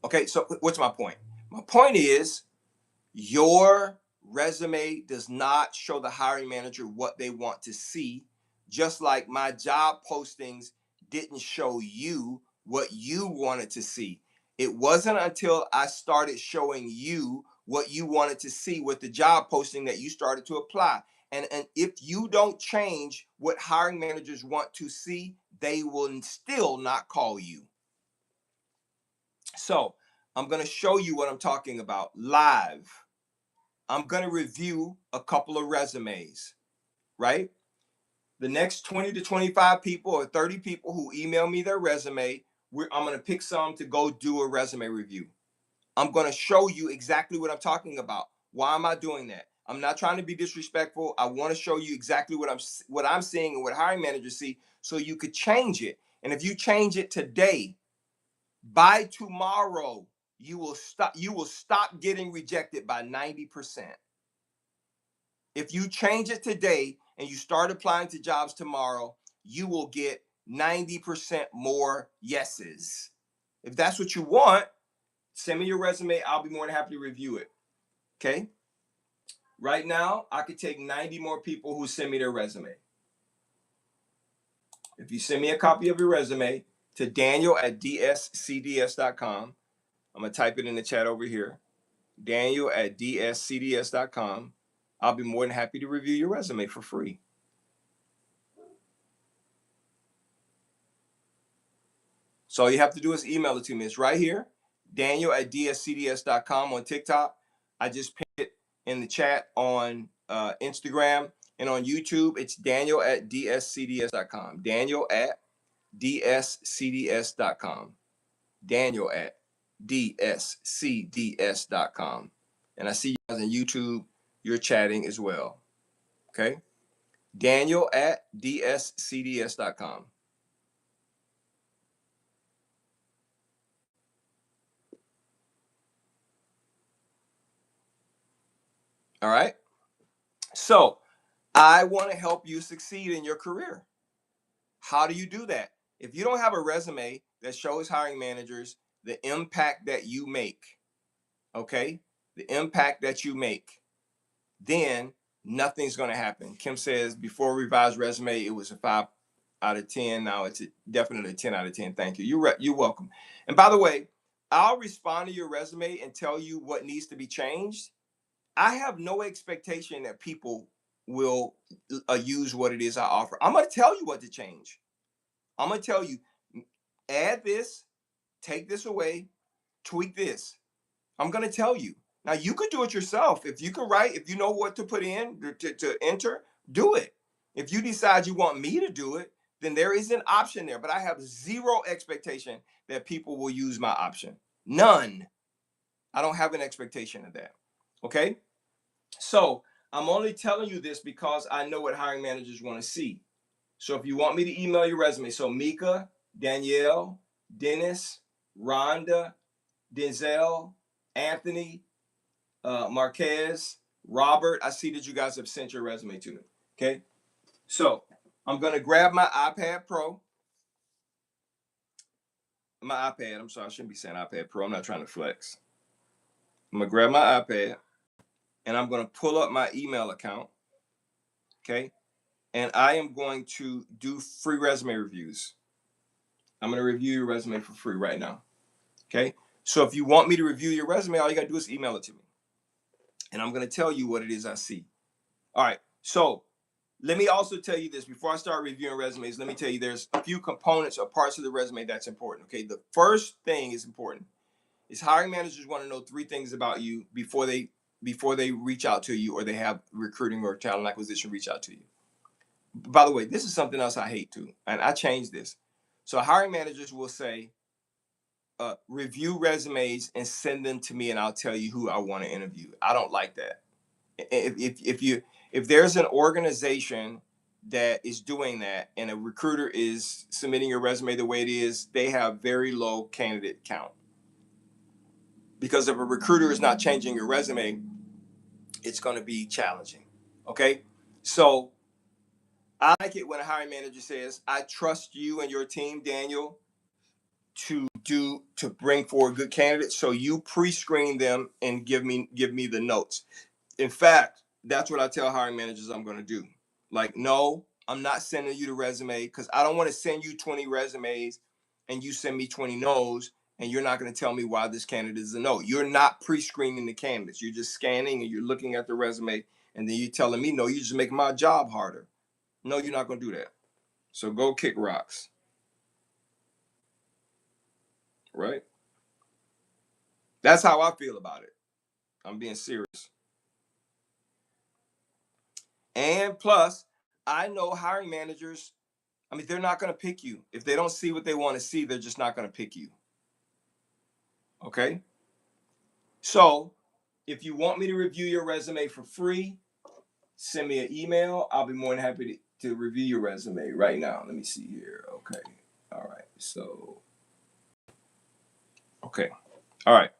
Okay, so what's my point? My point is your resume does not show the hiring manager what they want to see, just like my job postings didn't show you what you wanted to see. It wasn't until I started showing you what you wanted to see with the job posting that you started to apply. And if you don't change what hiring managers want to see, they will still not call you. So I'm going to show you what I'm talking about live. I'm going to review a couple of resumes, right? The next 20 to 25 people or 30 people who email me their resume, I'm going to pick some to go do a resume review. I'm going to show you exactly what I'm talking about. Why am I doing that? I'm not trying to be disrespectful. I want to show you exactly what I'm seeing and what hiring managers see so you could change it. And if you change it today, by tomorrow, you will stop getting rejected by 90%. If you change it today and you start applying to jobs tomorrow, you will get 90% more yeses. If that's what you want, send me your resume. I'll be more than happy to review it. Okay? Right now, I could take 90 more people who send me their resume. If you send me a copy of your resume to daniel@dscds.com, I'm going to type it in the chat over here. daniel@dscds.com. I'll be more than happy to review your resume for free. So all you have to do is email it to me. It's right here, daniel@dscds.com on TikTok. I just pinned it in the chat on Instagram, and on YouTube, it's daniel@dscds.com. daniel@dscds.com. daniel@dscds.com. And I see you guys on YouTube. You're chatting as well. Okay? daniel@dscds.com. All right? So I want to help you succeed in your career. How do you do that? If you don't have a resume that shows hiring managers the impact that you make, okay, the impact that you make, then nothing's going to happen. Kim says before revised resume, it was a 5 out of 10. Now it's definitely a 10 out of 10. Thank you. You're welcome. And by the way, I'll respond to your resume and tell you what needs to be changed. I have no expectation that people will use what it is I offer. I'm going to tell you what to change. I'm going to tell you, add this, take this away, tweak this. I'm going to tell you. Now, you could do it yourself. If you can write, if you know what to put in to enter, do it. If you decide you want me to do it, then there is an option there. But I have zero expectation that people will use my option. None. I don't have an expectation of that. Okay? So I'm only telling you this because I know what hiring managers want to see. So if you want me to email your resume, so Mika, Danielle, Dennis, Rhonda, Denzel, Anthony, Marquez, Robert, I see that you guys have sent your resume to me. Okay. So I'm going to grab my iPad Pro. I'm sorry, I shouldn't be saying iPad Pro. I'm not trying to flex. I'm going to grab my iPad and I'm going to pull up my email account. Okay. And I am going to do free resume reviews. I'm going to review your resume for free right now. Okay. So if you want me to review your resume, all you got to do is email it to me. And I'm going to tell you what it is I see. All right. So let me also tell you this before I start reviewing resumes. Let me tell you there's a few components or parts of the resume that's important. Okay. The first thing is important is hiring managers want to know 3 things about you before they reach out to you or they have recruiting or talent acquisition reach out to you. By the way, this is something else I hate too. And I changed this. So hiring managers will say, review resumes and send them to me and I'll tell you who I want to interview. I don't like that. If there's an organization that is doing that and a recruiter is submitting your resume the way it is, they have very low candidate count. Because if a recruiter is not changing your resume, it's going to be challenging. Okay? So I like it when a hiring manager says, I trust you and your team, Daniel, to bring forward good candidates. So you pre-screen them and give me the notes. In fact, that's what I tell hiring managers I'm going to do. Like, no, I'm not sending you the resume because I don't want to send you 20 resumes and you send me 20 no's, and you're not going to tell me why this candidate is a no. You're not pre-screening the candidates. You're just scanning and you're looking at the resume, and then you're telling me no. You're just making my job harder. No, you're not going to do that. So go kick rocks. Right? That's how I feel about it. I'm being serious. And plus, I know hiring managers, I mean, they're not going to pick you. If they don't see what they want to see, they're just not going to pick you. Okay? So, if you want me to review your resume for free, send me an email. I'll be more than happy to review your resume right now. Let me see here. Okay. All right. So, okay. All right.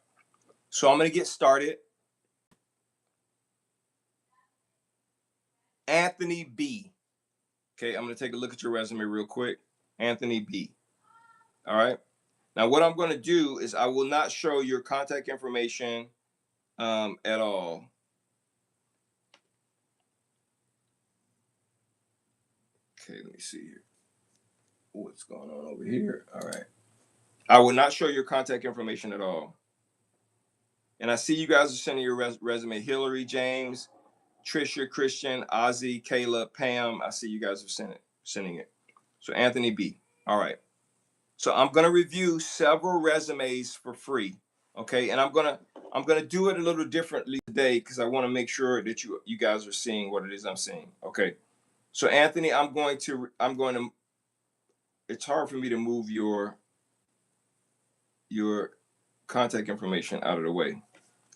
So, I'm going to get started. Anthony B. Okay. I'm going to take a look at your resume real quick. Anthony B. All right. Now, what I'm going to do is I will not show your contact information at all. Okay, let me see here. What's going on over here? All right. I will not show your contact information at all. And I see you guys are sending your resume. Hillary, James, Trisha, Christian, Ozzy, Kayla, Pam. I see you guys are sending it. So Anthony B. All right. So I'm gonna review several resumes for free. Okay, and I'm gonna do it a little differently today because I want to make sure that you guys are seeing what it is I'm seeing. Okay. So Anthony, I'm going to. It's hard for me to move your contact information out of the way.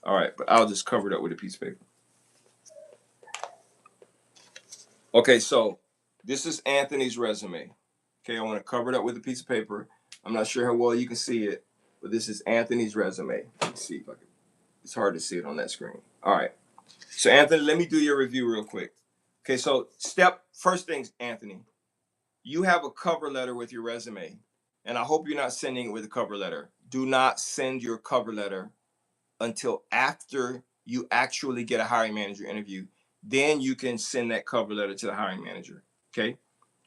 All right, but I'll just cover it up with a piece of paper. Okay, so this is Anthony's resume. Okay, I want to cover it up with a piece of paper. I'm not sure how well you can see it, but this is Anthony's resume. Let's see if I can. It's hard to see it on that screen. All right. So Anthony, let me do your review real quick. Okay, so first things, Anthony, you have a cover letter with your resume, and I hope you're not sending it with a cover letter. Do not send your cover letter until after you actually get a hiring manager interview. Then you can send that cover letter to the hiring manager. Okay.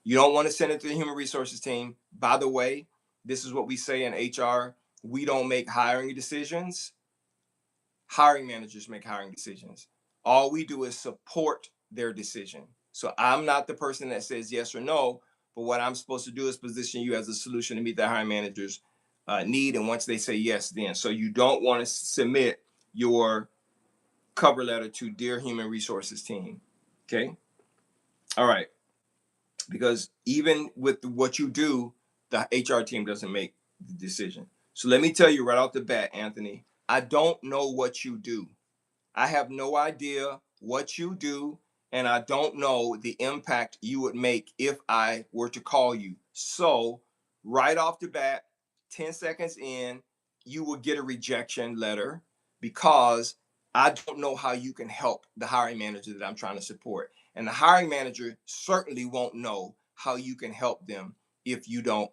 You don't want to send it to the human resources team. By the way, this is what we say in HR. We don't make hiring decisions. Hiring managers make hiring decisions. All we do is support their decision. So I'm not the person that says yes or no, but what I'm supposed to do is position you as a solution to meet the hiring manager's need. And once they say yes, then. So you don't want to submit your cover letter to Dear Human Resources team. Okay. All right. Because even with what you do, the HR team doesn't make the decision. So let me tell you right off the bat, Anthony, I don't know what you do. I have no idea what you do, and I don't know the impact you would make if I were to call you. So, right off the bat, 10 seconds in, you will get a rejection letter because I don't know how you can help the hiring manager that I'm trying to support. And the hiring manager certainly won't know how you can help them if you don't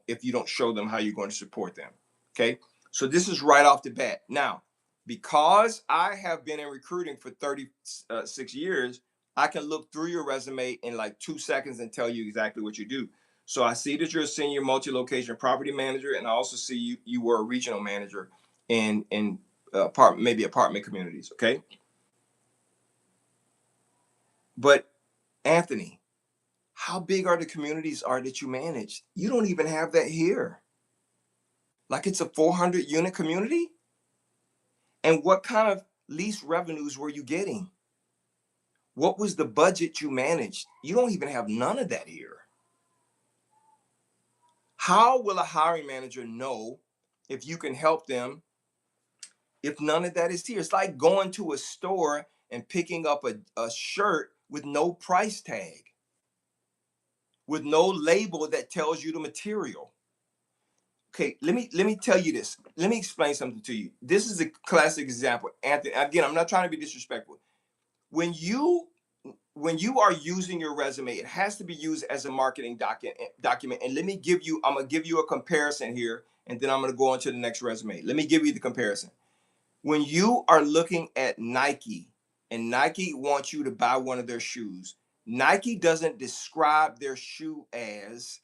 show them how you're going to support them. Okay? So this is right off the bat. Now, because I have been in recruiting for 36 years, I can look through your resume in like 2 seconds and tell you exactly what you do. So I see that you're a senior multi-location property manager, and I also see you were a regional manager in maybe apartment communities. Okay, but Anthony, how big are the communities that you manage? You don't even have that here. Like it's a 400 unit community, and what kind of lease revenues were you getting? What was the budget you managed? You don't even have none of that here. How will a hiring manager know if you can help them if none of that is here? It's like going to a store and picking up a shirt with no price tag, with no label that tells you the material. Okay, let me tell you this. Let me explain something to you. This is a classic example. Anthony, again, I'm not trying to be disrespectful. When you are using your resume, it has to be used as a marketing document. And I'm gonna give you a comparison here, and then I'm gonna go on to the next resume. Let me give you the comparison. When you are looking at Nike, and Nike wants you to buy one of their shoes, Nike doesn't describe their shoe as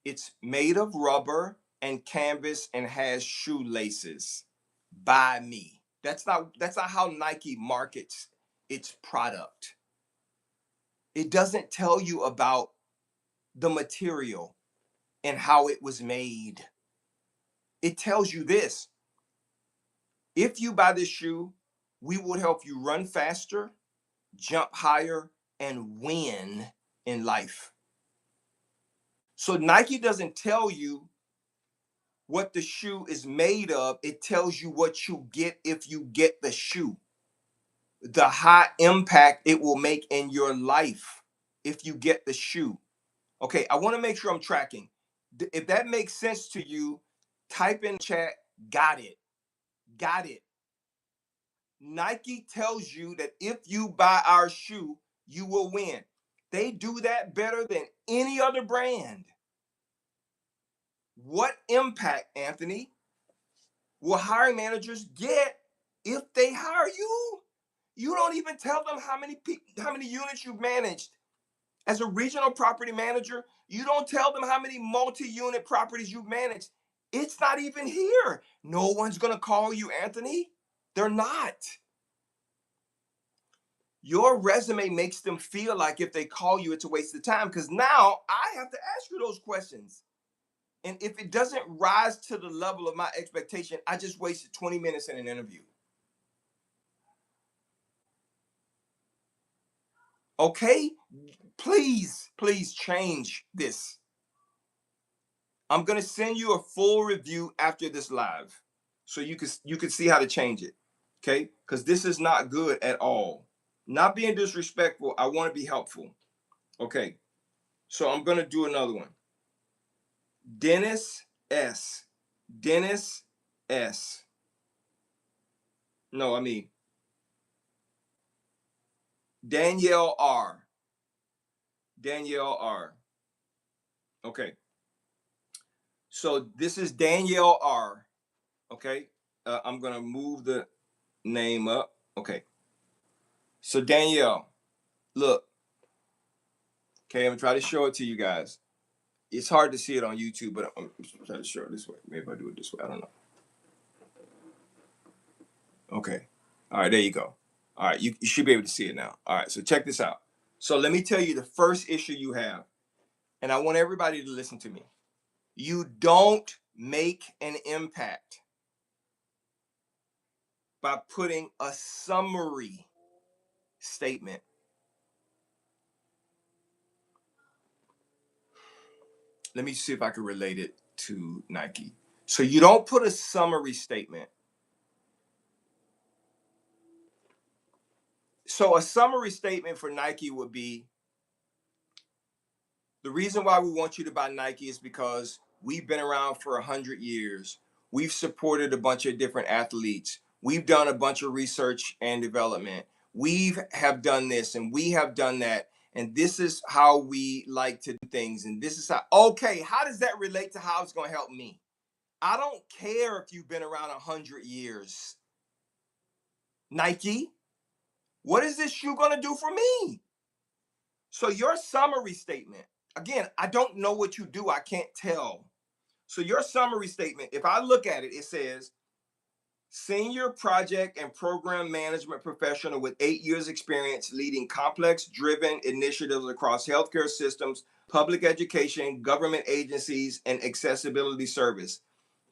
it's made of rubber, and canvas and has shoelaces. Buy me. That's not how Nike markets its product. It doesn't tell you about the material and how it was made. It tells you this: if you buy this shoe, we will help you run faster, jump higher, and win in life. So Nike doesn't tell you what the shoe is made of, it tells you what you get if you get the shoe. The high impact it will make in your life if you get the shoe. Okay, I want to make sure I'm tracking. If that makes sense to you, type in chat, got it. Got it. Nike tells you that if you buy our shoe, you will win. They do that better than any other brand. What impact, Anthony, will hiring managers get if they hire you? You don't even tell them how many units you've managed. As a regional property manager, you don't tell them how many multi-unit properties you've managed. It's not even here. No one's going to call you, Anthony. They're not. Your resume makes them feel like if they call you, it's a waste of time, because now I have to ask you those questions. And if it doesn't rise to the level of my expectation, I just wasted 20 minutes in an interview. Okay? Please change this. I'm going to send you a full review after this live so you can see how to change it. Okay? Cuz this is not good at all. Not being disrespectful, I want to be helpful. Okay. So I'm going to do another one. Dennis S. Dennis S. No, I mean Danielle R. Danielle R. Okay. So this is Danielle R. Okay. I'm going to move the name up. Okay. So Danielle, look. Okay, I'm gonna try to show it to you guys. It's hard to see it on YouTube, but I'm trying to show it this way. Maybe if I do it this way, I don't know. Okay. All right, there you go. All right, you should be able to see it now. All right, so check this out. So let me tell you the first issue you have, and I want everybody to listen to me. You don't make an impact by putting a summary statement. Let me see if I can relate it to Nike. So you don't put a summary statement. So a summary statement for Nike would be, the reason why we want you to buy Nike is because we've been around for 100 years. We've supported a bunch of different athletes. We've done a bunch of research and development. We have done this and we have done that. And this is how we like to do things. And this is how, okay, how does that relate to how it's going to help me? I don't care if you've been around 100 years. Nike, what is this shoe going to do for me? So your summary statement, again, I don't know what you do. I can't tell. So your summary statement, if I look at it, it says senior project and program management professional with 8 years experience leading complex driven initiatives across healthcare systems, public education, government agencies, and accessibility service.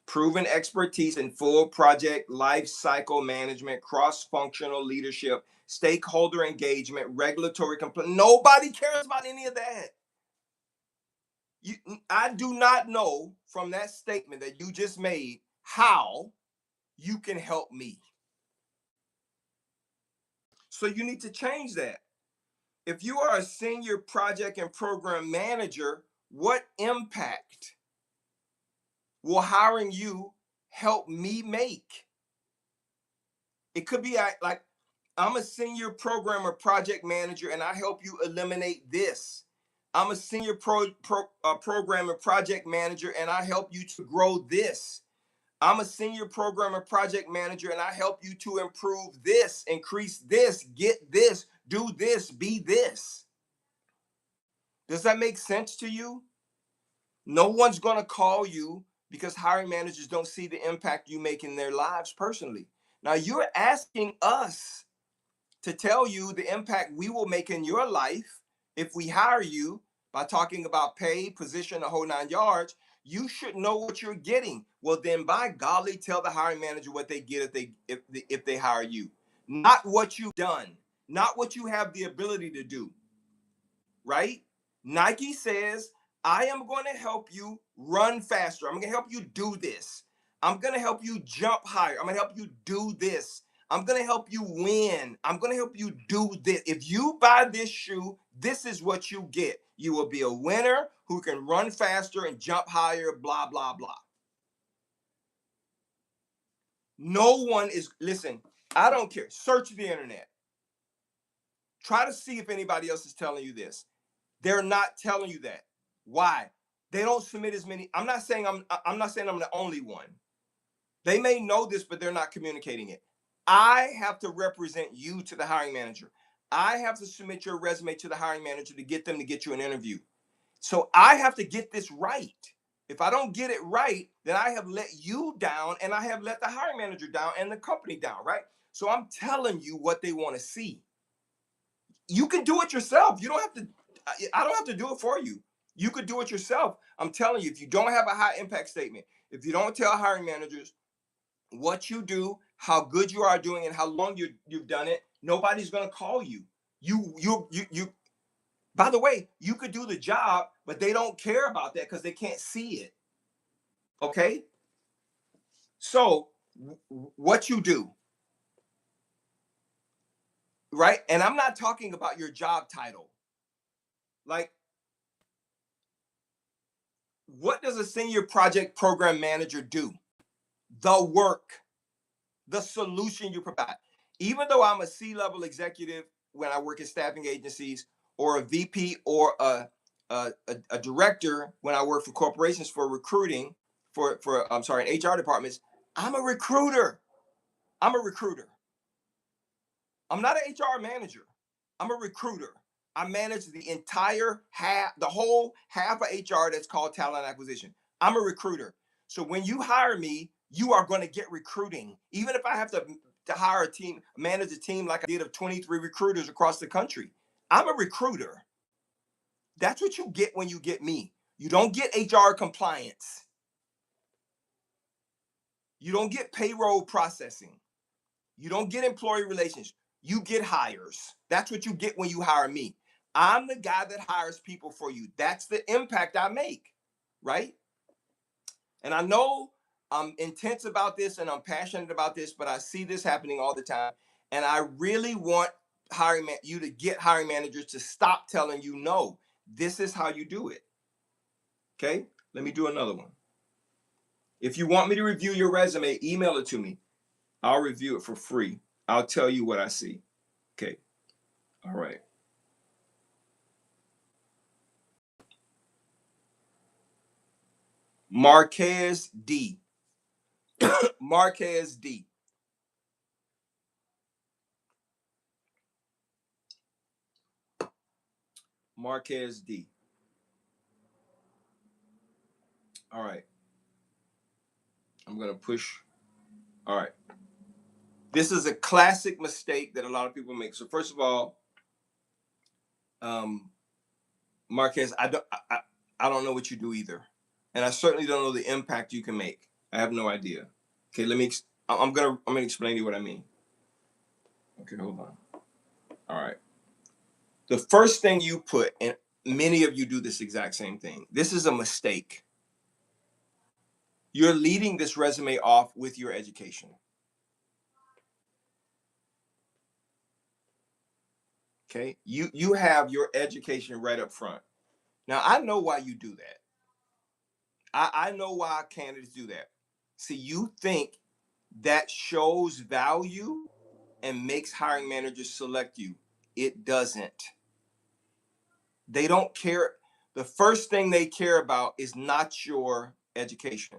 Proven expertise in full project life cycle management, cross-functional leadership, stakeholder engagement, regulatory compliance. Nobody cares about any of that. I do not know from that statement that you just made how you can help me. So you need to change that. If you are a senior project and program manager, what impact will hiring you help me make? It could be like, I'm a senior program or project manager and I help you eliminate this. I'm a senior program and project manager and I help you to grow this. I'm a senior program and project manager and I help you to improve this, increase this, get this, do this, be this. Does that make sense to you? No one's going to call you because hiring managers don't see the impact you make in their lives personally. Now you're asking us to tell you the impact we will make in your life if we hire you by talking about pay, position, the whole 9 yards. You should know what you're getting. Well, then, by golly, tell the hiring manager what they get if they hire you, not what you've done, not what you have the ability to do. Right? Nike says, I am going to help you run faster. I'm going to help you do this. I'm going to help you jump higher. I'm going to help you do this. I'm going to help you win. I'm going to help you do this. If you buy this shoe, this is what you get. You will be a winner who can run faster and jump higher, blah, blah, blah. No one is, listen, I don't care. Search the internet. Try to see if anybody else is telling you this. They're not telling you that. Why? They don't submit as many. I'm not saying I'm the only one. They may know this, but they're not communicating it. I have to represent you to the hiring manager. I have to submit your resume to the hiring manager to get them to get you an interview. So I have to get this right. If I don't get it right, then I have let you down and I have let the hiring manager down and the company down, right? So I'm telling you what they want to see. You can do it yourself. You don't have to, I don't have to do it for you. You could do it yourself. I'm telling you, if you don't have a high impact statement, if you don't tell hiring managers what you do, how good you are doing, and how long you've done it, nobody's going to call you. You. By the way, you could do the job, but they don't care about that because they can't see it. Okay. So what you do, right? And I'm not talking about your job title. Like, what does a senior project program manager do? The work, the solution you provide. Even though I'm a C-level executive when I work in staffing agencies, or a VP, or a director when I work for corporations for recruiting, for I'm sorry, in HR departments, I'm a recruiter. I'm a recruiter. I'm not an HR manager. I'm a recruiter. I manage the whole half of HR that's called talent acquisition. I'm a recruiter. So when you hire me, you are going to get recruiting. Even if I have to hire a team, manage a team like I did of 23 recruiters across the country, I'm a recruiter. That's what you get when you get me. You don't get HR compliance. You don't get payroll processing. You don't get employee relations. You get hires. That's what you get when you hire me. I'm the guy that hires people for you. That's the impact I make, right? And I know I'm intense about this and I'm passionate about this, but I see this happening all the time. And I really want you to get hiring managers to stop telling you no. This is how you do it. Okay? Let me do another one. If you want me to review your resume, email it to me. I'll review it for free. I'll tell you what I see. Okay. All right. Marquez D. Marquez D. Marquez D. All right. I'm going to push. All right. This is a classic mistake that a lot of people make. So first of all, Marquez, I don't know what you do either. And I certainly don't know the impact you can make. I have no idea. Okay, I'm gonna explain to you what I mean. Okay, hold on. All right. The first thing you put, and many of you do this exact same thing. This is a mistake. You're leading this resume off with your education. Okay, you have your education right up front. Now I know why you do that. I know why candidates do that. See, you think that shows value and makes hiring managers select you. It doesn't. They don't care. The first thing they care about is not your education.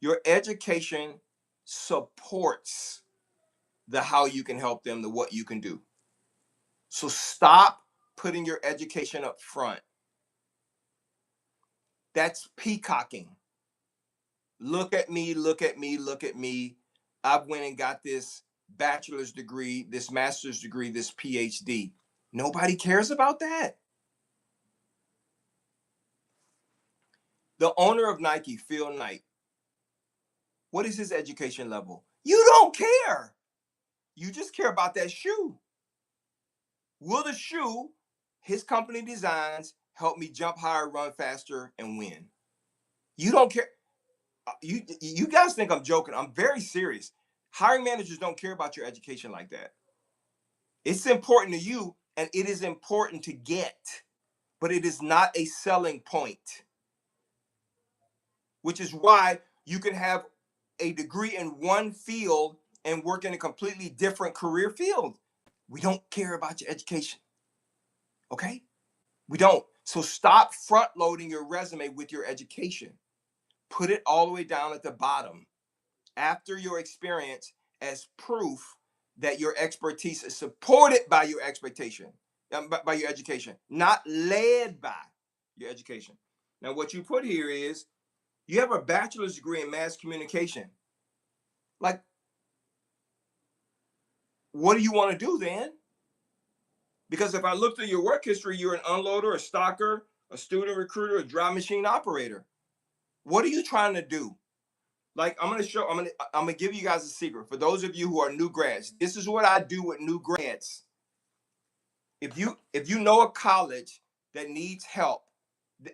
Your education supports the how you can help them, the what you can do. So stop putting your education up front. That's peacocking. Look at me, look at me, look at me. I've went and got this bachelor's degree, this master's degree, this PhD. Nobody cares about that. The owner of Nike, Phil Knight, what is his education level? You don't care. You just care about that shoe. Will the shoe his company designs help me jump higher, run faster, and win? You don't care. You guys think I'm joking. I'm very serious. Hiring managers don't care about your education like that. It's important to you, and it is important to get, but it is not a selling point, which is why you can have a degree in one field and work in a completely different career field. We don't care about your education. Okay? We don't. So stop front loading your resume with your education. Put it all the way down at the bottom after your experience as proof that your expertise is supported by your expectation, by your education, not led by your education. Now, what you put here is you have a bachelor's degree in mass communication. Like, what do you want to do then? Because if I look through your work history, you're an unloader, a stocker, a student recruiter, a dry machine operator. What are you trying to do? Like, I'm gonna give you guys a secret. For those of you who are new grads, this is what I do with new grads. If you know a college that needs help,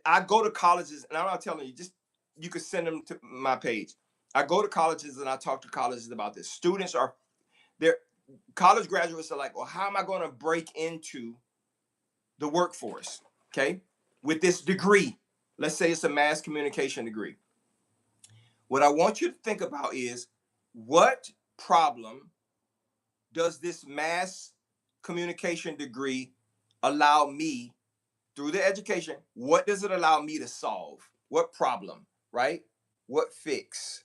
I go to colleges, and I'm not telling you, just you can send them to my page. I go to colleges and I talk to colleges about this. Students are there, college graduates are like, well, how am I going to break into the workforce? Okay, with this degree, let's say it's a mass communication degree. What I want you to think about is, what problem does this mass communication degree allow me through the education? What does it allow me to solve? What problem, right? What fix?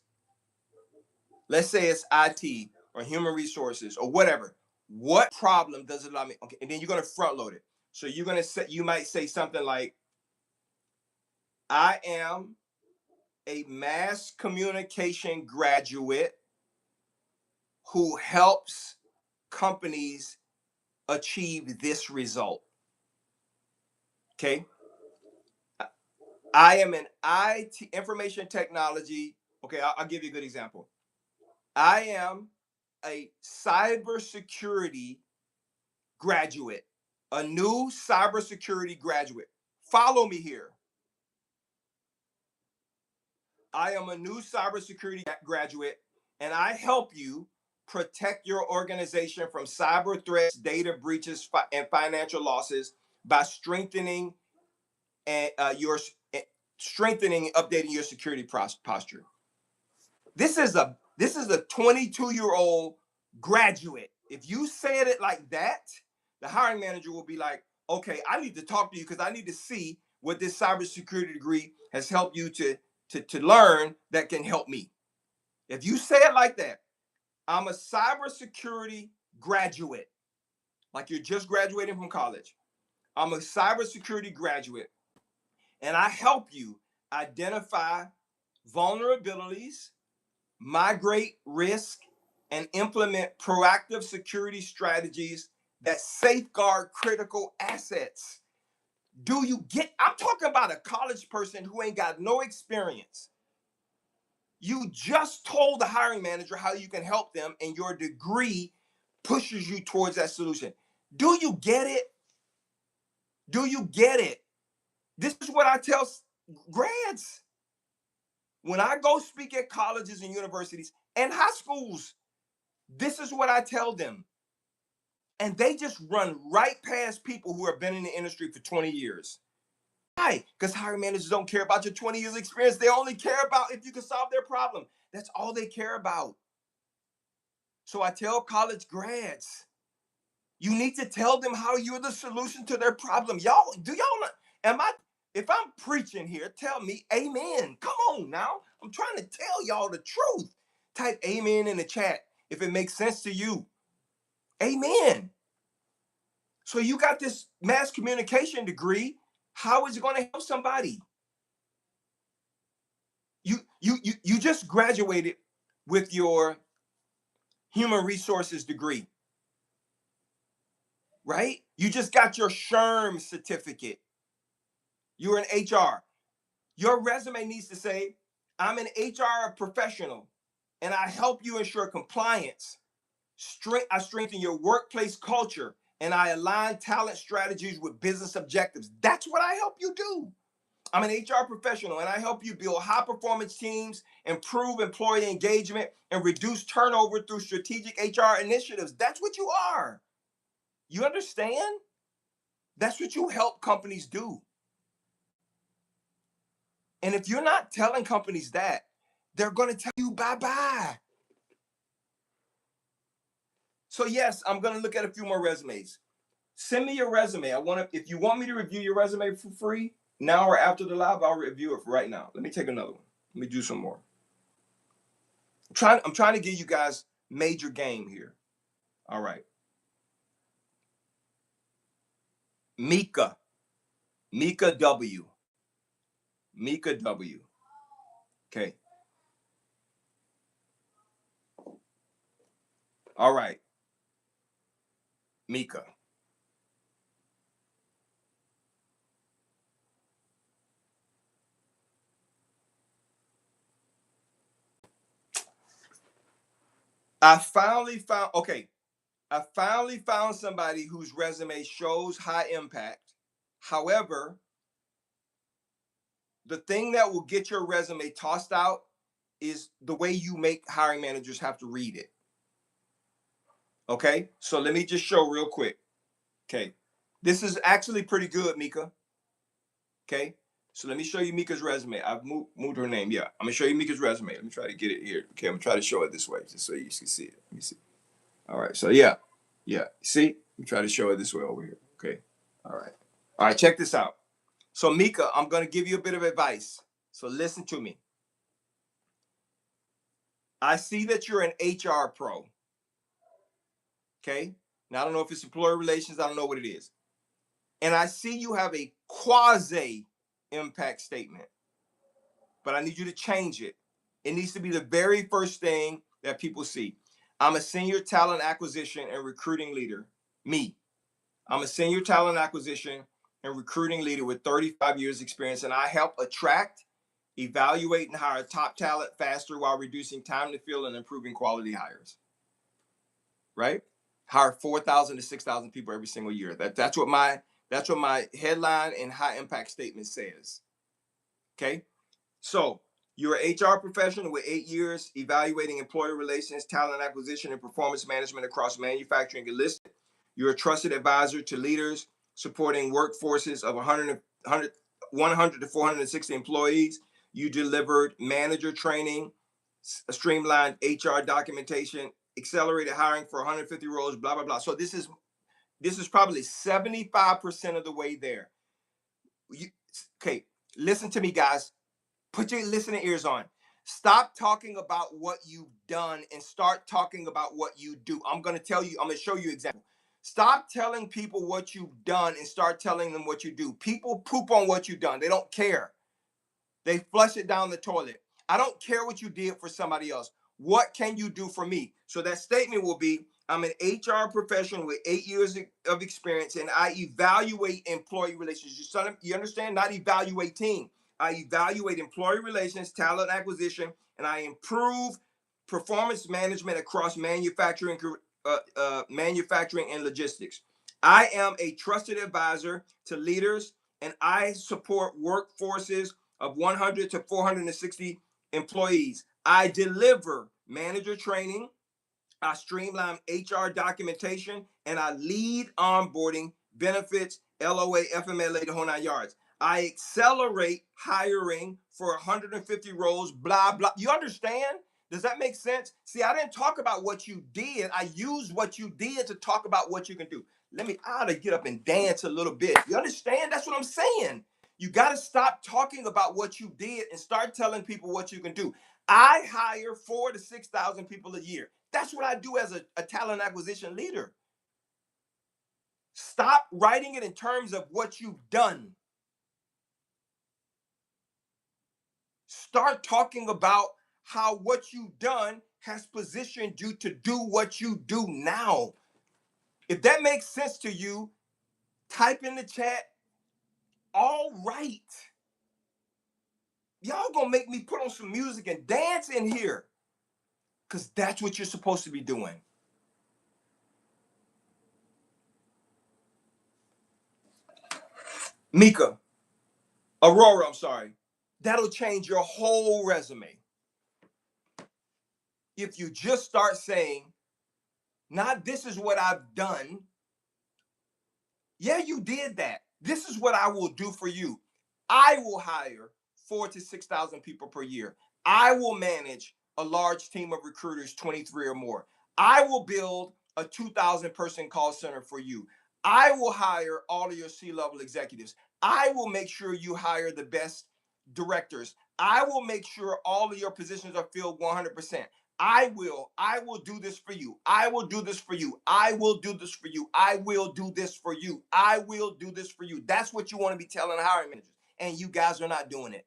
Let's say it's IT or human resources or whatever. What problem does it allow me? Okay, and then you're going to front load it. So you're going to say, you might say something like, I am a mass communication graduate who helps companies achieve this result. Okay. I am an IT, information technology. Okay, I'll give you a good example. I am a cybersecurity graduate, a new cybersecurity graduate. Follow me here. I am a new cybersecurity graduate, and I help you protect your organization from cyber threats, data breaches, and financial losses by strengthening and updating your security posture. This is a 22-year-old graduate. If you said it like that, the hiring manager will be like, okay, I need to talk to you because I need to see what this cybersecurity degree has helped you to learn that can help me. If you say it like that, I'm a cybersecurity graduate, like you're just graduating from college. I'm a cybersecurity graduate, and I help you identify vulnerabilities, migrate risk, and implement proactive security strategies that safeguard critical assets. Do you get? I'm talking about a college person who ain't got no experience. You just told the hiring manager how you can help them, and your degree pushes you towards that solution. Do you get it? Do you get it? This is what I tell grads. When I go speak at colleges and universities and high schools, this is what I tell them. And they just run right past people who have been in the industry for 20 years. Why? Because hiring managers don't care about your 20 years experience. They only care about if you can solve their problem. That's all they care about. So I tell college grads, you need to tell them how you're the solution to their problem. Y'all, if I'm preaching here, tell me amen. Come on now. I'm trying to tell y'all the truth. Type amen in the chat if it makes sense to you. Amen. So you got this mass communication degree. How is it going to help somebody? You just graduated with your human resources degree, right? You just got your SHRM certificate. You're an HR. Your resume needs to say, I'm an HR professional and I help you ensure compliance. I strengthen your workplace culture and I align talent strategies with business objectives. That's what I help you do. I'm an HR professional and I help you build high performance teams, improve employee engagement, and reduce turnover through strategic HR initiatives. That's what you are. You understand? That's what you help companies do. And if you're not telling companies that, they're going to tell you bye-bye. So yes, I'm going to look at a few more resumes. Send me your resume. If you want me to review your resume for free, now or after the live, I'll review it right now. Let me take another one. Let me do some more. I'm trying to give you guys major game here. All right. Mika. Mika W. Mika W. Okay. All right. Mika. I finally found somebody whose resume shows high impact. However, the thing that will get your resume tossed out is the way you make hiring managers have to read it. Okay, so let me just show real quick. Okay, this is actually pretty good, Mika. Okay, so let me show you Mika's resume. I've moved her name. Yeah, I'm gonna show you Mika's resume. Let me try to get it here. Okay, I'm gonna try to show it this way just so you can see it. Let me see. All right, so yeah. See, I'm trying to show it this way over here. Okay, all right. Check this out. So Mika, I'm gonna give you a bit of advice. So listen to me. I see that you're an HR pro. Okay, now I don't know if it's employee relations. I don't know what it is. And I see you have a quasi impact statement, but I need you to change it. It needs to be the very first thing that people see. I'm a senior talent acquisition and recruiting leader. Me. I'm a senior talent acquisition and recruiting leader with 35 years experience, and I help attract, evaluate, and hire top talent faster while reducing time to fill and improving quality hires. Right? Hire 4,000 to 6,000 people every single year. That's what my headline and high impact statement says. Okay, so you're an HR professional with 8 years evaluating employee relations, talent acquisition, and performance management across manufacturing and listed. You're a trusted advisor to leaders supporting workforces of 100 to 460 employees. You delivered manager training, streamlined HR documentation, accelerated hiring for 150 roles, blah, blah, blah. So this is probably 75% of the way there. Okay, listen to me, guys. Put your listening ears on. Stop talking about what you've done and start talking about what you do. I'm going to show you example. Stop telling people what you've done and start telling them what you do. People poop on what you've done. They don't care. They flush it down the toilet. I don't care what you did for somebody else. What can you do for me? So that statement will be, I'm an HR professional with 8 years of experience and I evaluate employee relations. You understand? Not evaluating. I evaluate employee relations, talent acquisition, and I improve performance management across manufacturing and logistics. I am a trusted advisor to leaders and I support workforces of 100 to 460 employees. I deliver manager training, I streamline HR documentation, and I lead onboarding, benefits, LOA, FMLA, the whole 9 yards. I accelerate hiring for 150 roles, blah, blah. You understand? Does that make sense? See, I didn't talk about what you did. I used what you did to talk about what you can do. I ought to get up and dance a little bit. You understand? That's what I'm saying. You got to stop talking about what you did and start telling people what you can do. I hire 4,000 to 6,000 people a year. That's what I do as a talent acquisition leader. Stop writing it in terms of what you've done. Start talking about how what you've done has positioned you to do what you do now. If that makes sense to you, type in the chat, all right. Y'all gonna make me put on some music and dance in here, because that's what you're supposed to be doing. Mika, Aurora, I'm sorry. That'll change your whole resume. If you just start saying, not this is what I've done. Yeah, you did that. This is what I will do for you. I will hire 4,000 to 6,000 people per year. I will manage a large team of recruiters, 23 or more. I will build a 2,000 person call center for you. I will hire all of your C-level executives. I will make sure you hire the best directors. I will make sure all of your positions are filled 100%. I will do this for you. I will do this for you. I will do this for you. I will do this for you. I will do this for you. That's what you want to be telling hiring managers. And you guys are not doing it.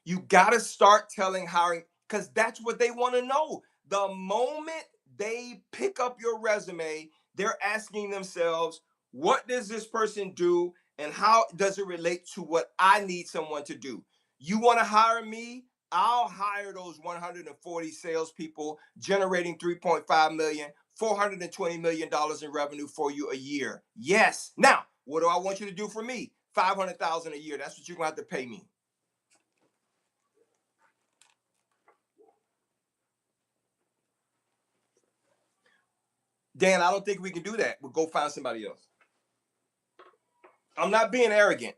You got to start telling hiring, because that's what they want to know. The moment they pick up your resume, they're asking themselves, what does this person do and how does it relate to what I need someone to do? You want to hire me? I'll hire those 140 salespeople generating 3.5 million, $420 million in revenue for you a year. Yes. Now, what do I want you to do for me? 500,000 a year. That's what you're going to have to pay me. Dan, I don't think we can do that. We'll go find somebody else. I'm not being arrogant,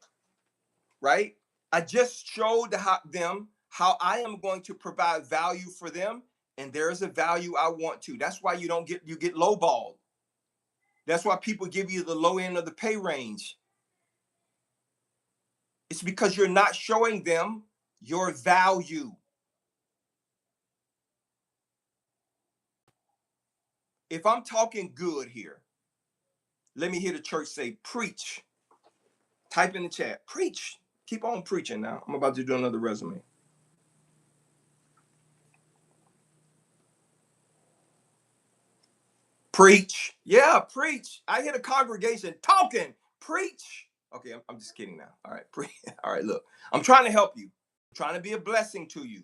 right? I just showed them how I am going to provide value for them, and there is a value I want to. That's why you get lowballed. That's why people give you the low end of the pay range. It's because you're not showing them your value. If I'm talking good here, let me hear the church say, preach. Type in the chat, preach. Keep on preaching now. I'm about to do another resume. Preach. Yeah, preach. I hear the congregation talking. Preach. Okay, I'm just kidding now. All right, preach. All right, look. I'm trying to help you. I'm trying to be a blessing to you.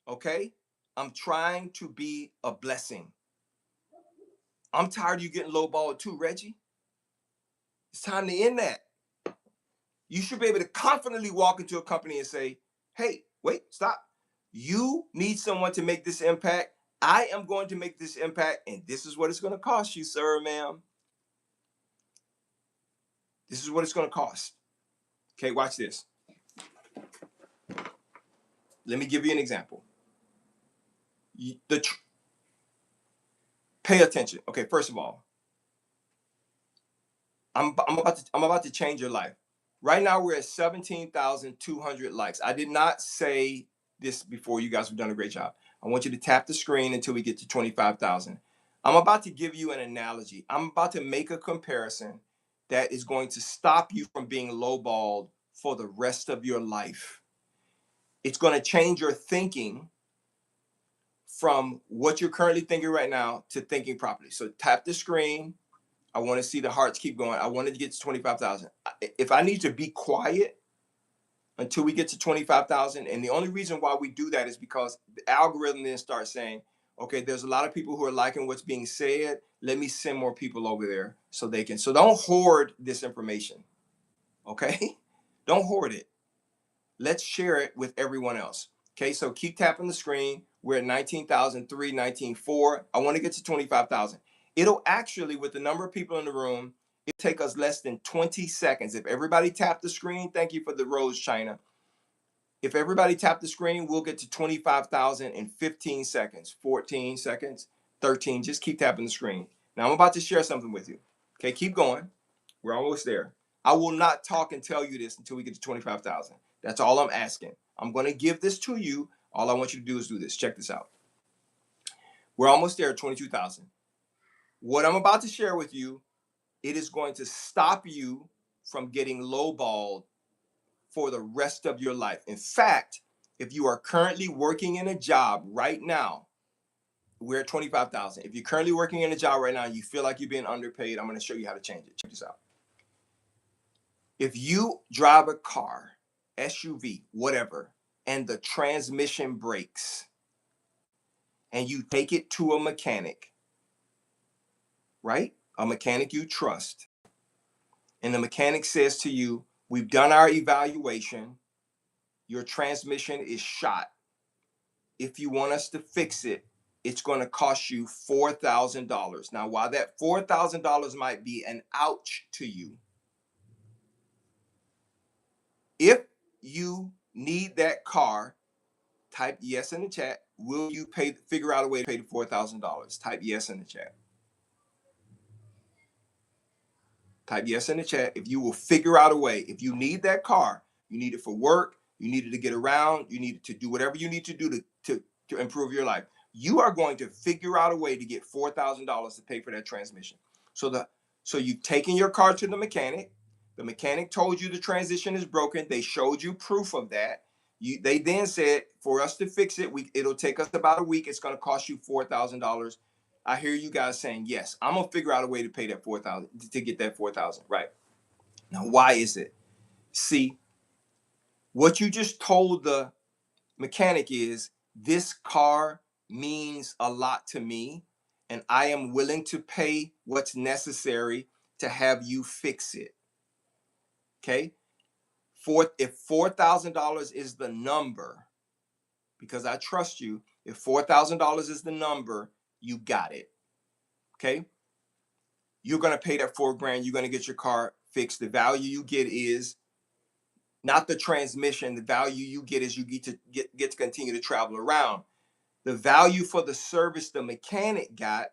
Okay? I'm trying to be a blessing. I'm tired of you getting lowballed too, Reggie. It's time to end that. You should be able to confidently walk into a company and say, hey, wait, stop. You need someone to make this impact. I am going to make this impact, and this is what it's going to cost you, sir, ma'am. This is what it's going to cost. Okay, watch this. Let me give you an example. Pay attention. Okay, first of all, I'm about to change your life. Right now, we're at 17,200 likes. I did not say this before. You guys have done a great job. I want you to tap the screen until we get to 25,000. I'm about to give you an analogy. I'm about to make a comparison that is going to stop you from being lowballed for the rest of your life. It's going to change your thinking from what you're currently thinking right now to thinking properly. So tap the screen. I want to see the hearts keep going. I wanted to get to 25,000. If I need to be quiet until we get to 25,000, and the only reason why we do that is because the algorithm then starts saying, okay, there's a lot of people who are liking what's being said. Let me send more people over there so they can. So don't hoard this information. Okay? Don't hoard it. Let's share it with everyone else. Okay, so keep tapping the screen. We're at 19,003, 19,400. I want to get to 25,000. It'll actually, with the number of people in the room, it'll take us less than 20 seconds. If everybody tap the screen, thank you for the rose, China. If everybody tap the screen, we'll get to 25,000 in 15 seconds, 14 seconds, 13. Just keep tapping the screen. Now I'm about to share something with you. Okay, keep going. We're almost there. I will not talk and tell you this until we get to 25,000. That's all I'm asking. I'm going to give this to you. All I want you to do is do this. Check this out. We're almost there at 22,000. What I'm about to share with you, it is going to stop you from getting lowballed for the rest of your life. In fact, if you are currently working in a job right now, we're at 25,000. If you're currently working in a job right now, and you feel like you're being underpaid, I'm going to show you how to change it. Check this out. If you drive a car, SUV, whatever, and the transmission breaks, and you take it to a mechanic, right? A mechanic you trust, and the mechanic says to you, we've done our evaluation, your transmission is shot. If you want us to fix it, it's going to cost you $4,000. Now, while that $4,000 might be an ouch to you, if you need that car, type yes in the chat. Will you figure out a way to pay the $4,000? Type yes in the chat. Type yes in the chat if you will figure out a way. If you need that car, you need it for work, you need it to get around, you need it to do whatever you need to do to improve your life. You are going to figure out a way to get $4,000 to pay for that transmission. So you've taken your car to the mechanic. The mechanic told you the transmission is broken. They showed you proof of that. They then said, for us to fix it, it'll take us about a week. It's going to cost you $4,000. I hear you guys saying, yes, I'm gonna figure out a way to pay that 4,000 to get that 4,000. Right. Now, why is it? See, what you just told the mechanic is this car means a lot to me, and I am willing to pay what's necessary to have you fix it. Okay. If $4,000 is the number, because I trust you, if $4,000 is the number, you got it. Okay. You're going to pay that $4,000. You're going to get your car fixed. The value you get is not the transmission. The value you get is you get to continue to travel around. The value for the service the mechanic got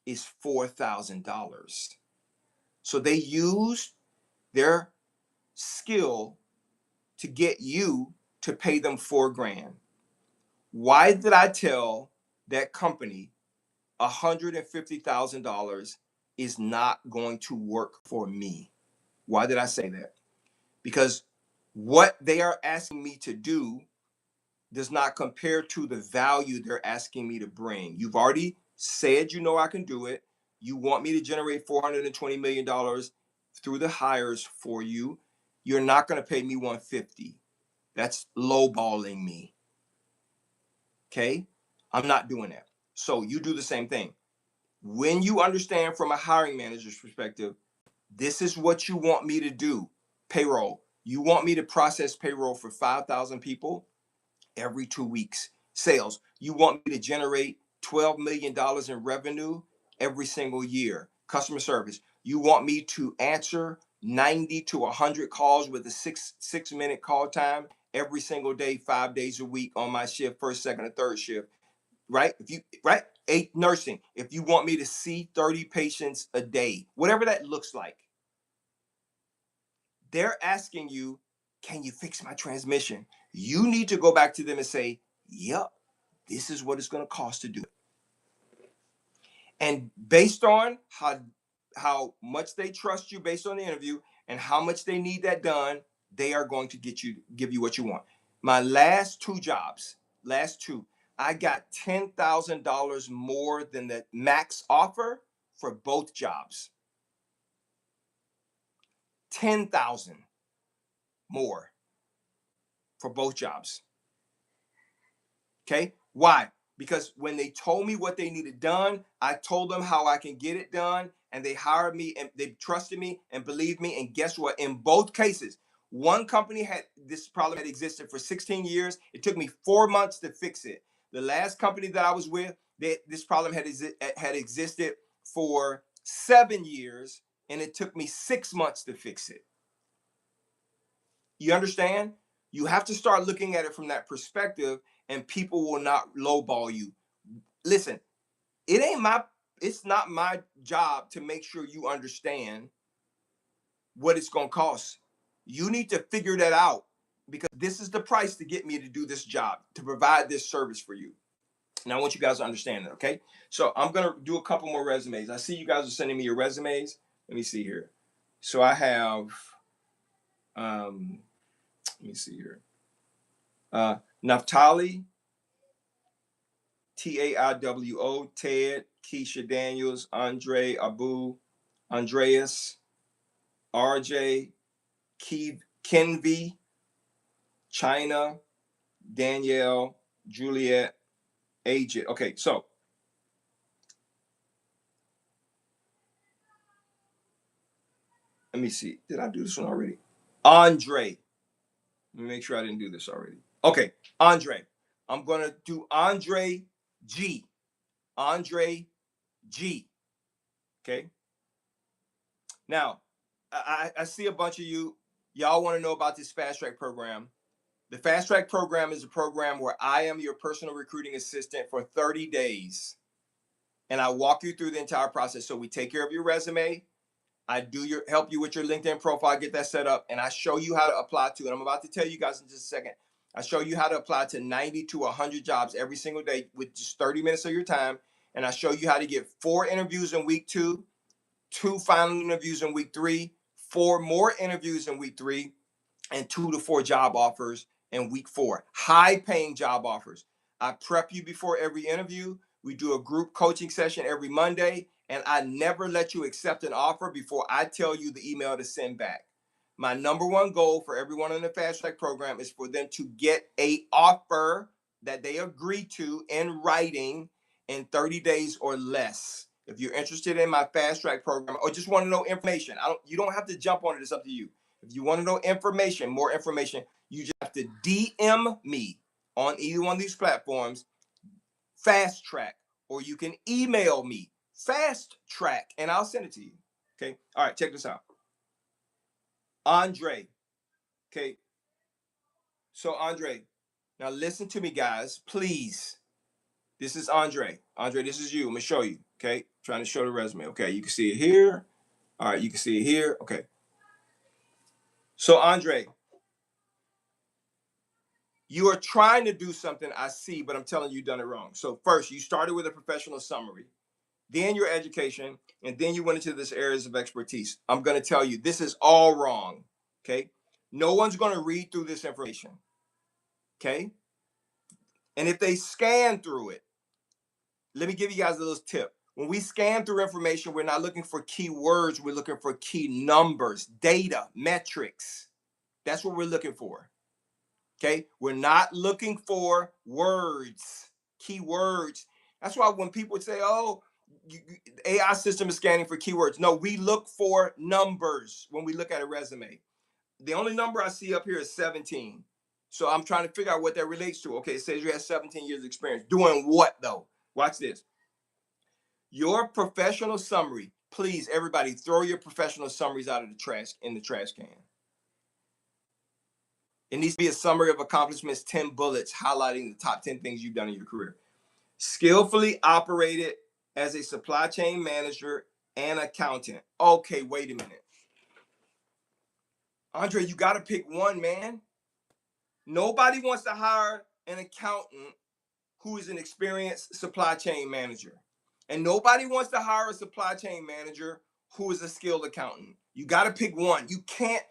is $4,000. So they used their skill to get you to pay them $4,000. Why did I tell that company $150,000 is not going to work for me? Why did I say that? Because what they are asking me to do does not compare to the value they're asking me to bring. You've already said you know I can do it. You want me to generate $420 million through the hires for you. You're not going to pay me $150. That's lowballing me. Okay? I'm not doing that. So you do the same thing. When you understand from a hiring manager's perspective, this is what you want me to do. Payroll. You want me to process payroll for 5,000 people every 2 weeks. Sales. You want me to generate $12 million in revenue every single year. Customer service. You want me to answer 90 to 100 calls with a six-minute call time every single day, 5 days a week on my shift, first, second, or third shift. Right? Right? 8, nursing. If you want me to see 30 patients a day, whatever that looks like, they're asking you, can you fix my transmission? You need to go back to them and say, yep, this is what it's going to cost to do it. And based on how much they trust you based on the interview and how much they need that done, they are going to give you what you want. My last 2 jobs, I got $10,000 more than the max offer for both jobs. 10,000 more for both jobs. Okay? Why? Because when they told me what they needed done, I told them how I can get it done, and they hired me and they trusted me and believed me. And guess what? In both cases, one company had this problem had existed for 16 years. It took me 4 months to fix it. The last company that I was with, this problem had existed for 7 years, and it took me 6 months to fix it. You understand? You have to start looking at it from that perspective, and people will not lowball you. Listen, it's not my job to make sure you understand what it's going to cost. You need to figure that out, because this is the price to get me to do this job, to provide this service for you. Now I want you guys to understand that, okay? So I'm gonna do a couple more resumes. I see you guys are sending me your resumes. Let me see here. So I have, let me see here. Naftali, Taiwo, Ted, Keisha Daniels, Andre Abu, Andreas, RJ, Kenvi, China, Danielle, Juliet, Agent. Okay, so let me see. Did I do this one already? Andre. Let me make sure I didn't do this already. Okay, Andre. I'm gonna do Andre G. Andre G. Okay. Now, I see a bunch of you. Y'all want to know about this fast track program. The fast track program is a program where I am your personal recruiting assistant for 30 days. And I walk you through the entire process. So we take care of your resume. I do help you with your LinkedIn profile, get that set up, and I show you how to apply to. And I'm about to tell you guys in just a second. I show you how to apply to 90 to 100 jobs every single day with just 30 minutes of your time. And I show you how to get 4 interviews in week 2, 2 final interviews in week 3, 4 more interviews in week 3, and 2 to 4 job offers in week 4. High paying job offers. I prep you before every interview. We do a group coaching session every Monday, and I never let you accept an offer before I tell you the email to send back. My number one goal for everyone in the fast track program is for them to get a offer that they agree to in writing in 30 days or less. If you're interested in my fast track program or just want to know information, you don't have to jump on it. It's up to you. If you want to know information, more information, you just have to DM me on either one of these platforms, Fast Track, or you can email me, Fast Track, and I'll send it to you. Okay. All right. Check this out. Andre. Okay. So, Andre, now listen to me, guys, please. This is Andre. Andre, this is you. I'm going to show you. Okay. Trying to show the resume. Okay. You can see it here. All right. You can see it here. Okay. So, Andre, you are trying to do something I see, but I'm telling you, you've done it wrong. So first, you started with a professional summary, then your education, and then you went into this areas of expertise. I'm going to tell you, this is all wrong. Okay. No one's going to read through this information. Okay. And if they scan through it, let me give you guys a little tip. When we scan through information, we're not looking for keywords. We're looking for key numbers, data, metrics. That's what we're looking for. Okay, we're not looking for words, keywords. That's why when people say, "Oh, AI system is scanning for keywords," no, we look for numbers when we look at a resume. The only number I see up here is 17. So I'm trying to figure out what that relates to. Okay, it says you have 17 years experience. Doing what though? Watch this. Your professional summary. Please, everybody, throw your professional summaries out of the trash in the trash can. It needs to be a summary of accomplishments, 10 bullets highlighting the top 10 things you've done in your career. Skillfully operated as a supply chain manager and accountant. Okay, wait a minute. Andre, you got to pick one, man. Nobody wants to hire an accountant who is an experienced supply chain manager. And nobody wants to hire a supply chain manager who is a skilled accountant. You got to pick one. You can't.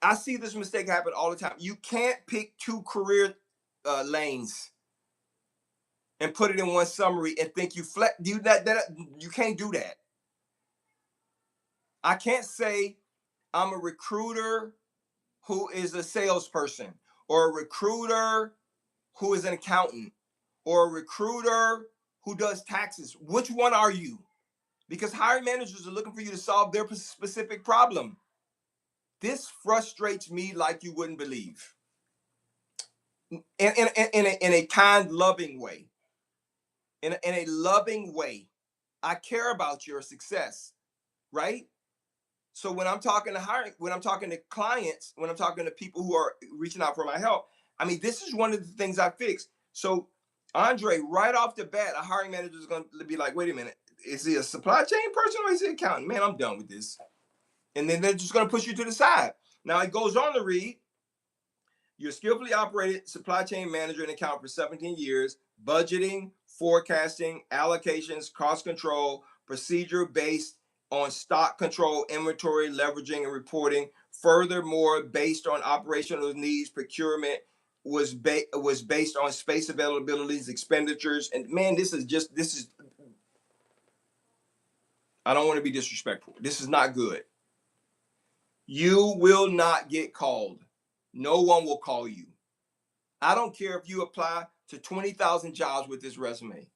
I see this mistake happen all the time. You can't pick 2 career lanes and put it in one summary and think you you can't do that. I can't say I'm a recruiter who is a salesperson, or a recruiter who is an accountant, or a recruiter who does taxes. Which one are you? Because hiring managers are looking for you to solve their specific problem. This frustrates me like you wouldn't believe. In a kind, loving way. In a loving way. I care about your success, right? So when I'm talking to hiring, when I'm talking to clients, when I'm talking to people who are reaching out for my help, I mean, this is one of the things I fix. So Andre, right off the bat, a hiring manager is going to be like, wait a minute, is he a supply chain person or is he an accountant? Man, I'm done with this. And then they're just going to push you to the side. Now it goes on to read, you're skillfully operated supply chain manager and accountant for 17 years, budgeting, forecasting, allocations, cost control, procedure based on stock control, inventory, leveraging, and reporting. Furthermore, based on operational needs, procurement was based on space availabilities, expenditures, and man, this is. I don't want to be disrespectful. This is not good. You will not get called. No one will call you. I don't care if you apply to 20,000 jobs with this resume.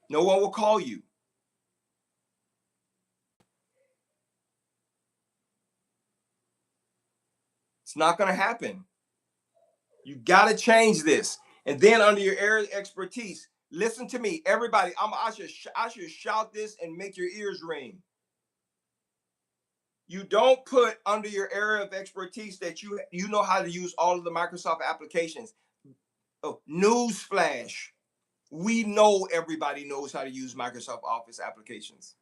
No one will call you. It's not going to happen. You got to change this. And then under your area of expertise, listen to me, everybody. I should shout this and make your ears ring. You don't put under your area of expertise that you know how to use all of the Microsoft applications. Oh, newsflash. We know everybody knows how to use Microsoft Office applications.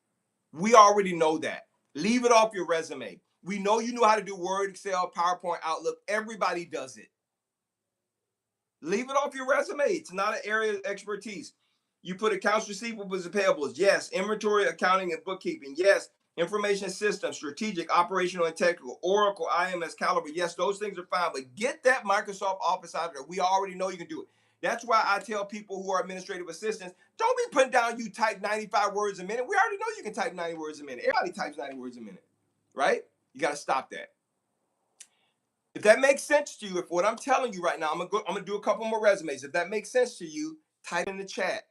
We already know that. Leave it off your resume. We know you know how to do Word, Excel, PowerPoint, Outlook. Everybody does it. Leave it off your resume. It's not an area of expertise. You put accounts receivables and payables. Yes. Inventory, accounting, and bookkeeping. Yes. Information systems, strategic, operational, and technical, Oracle, IMS, Caliber. Yes, those things are fine, but get that Microsoft Office out of there. We already know you can do it. That's why I tell people who are administrative assistants, don't be putting down you type 95 words a minute. We already know you can type 90 words a minute. Everybody types 90 words a minute, right? You got to stop that. If that makes sense to you, if what I'm telling you right now, I'm gonna do a couple more resumes. If that makes sense to you, type in the chat.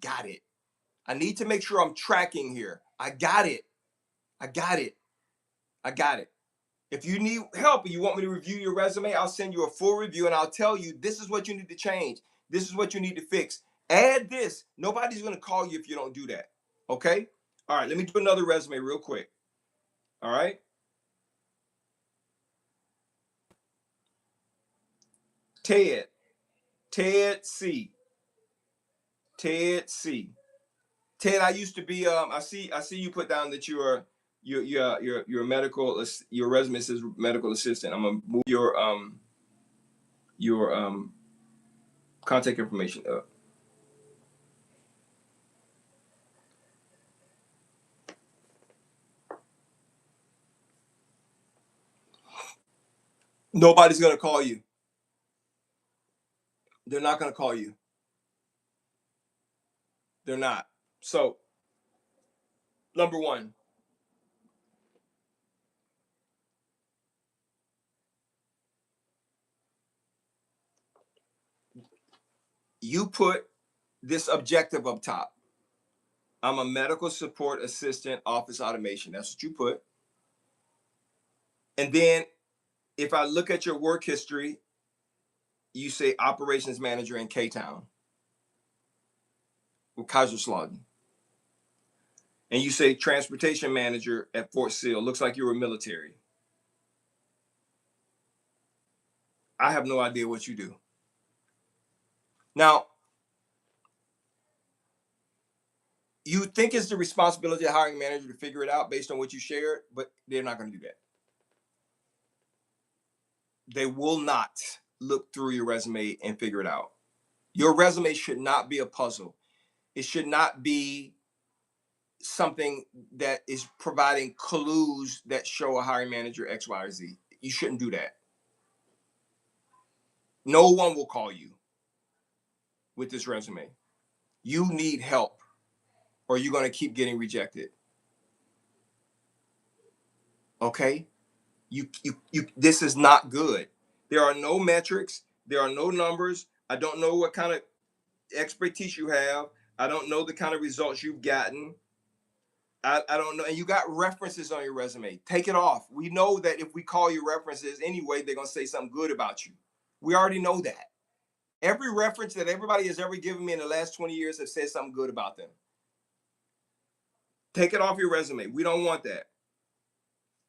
Got it. I need to make sure I'm tracking here. I got it. I got it. I got it. If you need help and you want me to review your resume, I'll send you a full review and I'll tell you this is what you need to change. This is what you need to fix. Add this. Nobody's going to call you if you don't do that. Okay? All right, let me do another resume real quick. All right? Ted C. Ted C. Ted, I used to be I see you put down that you're a medical, your resume says medical assistant. I'm going to move your contact information up. Nobody's going to call you. They're not going to call you. They're not. So, number one, you put this objective up top. I'm a medical support assistant, office automation. That's what you put. And then if I look at your work history, you say operations manager in K-Town with Kaiserslautern. And you say transportation manager at Fort Sill. Looks like you were military. I have no idea what you do. Now, you think it's the responsibility of the hiring manager to figure it out based on what you shared, but they're not going to do that. They will not look through your resume and figure it out. Your resume should not be a puzzle. It should not be something that is providing clues that show a hiring manager X, Y, or Z. You shouldn't do that. No one will call you with this resume. You need help or you're going to keep getting rejected. Okay? You this is not good. There are no metrics, there are no numbers. I don't know what kind of expertise you have. I don't know the kind of results you've gotten. I don't know. And you got references on your resume. Take it off. We know that if we call you references anyway, they're going to say something good about you. We already know that. Every reference that everybody has ever given me in the last 20 years has said something good about them. Take it off your resume. We don't want that.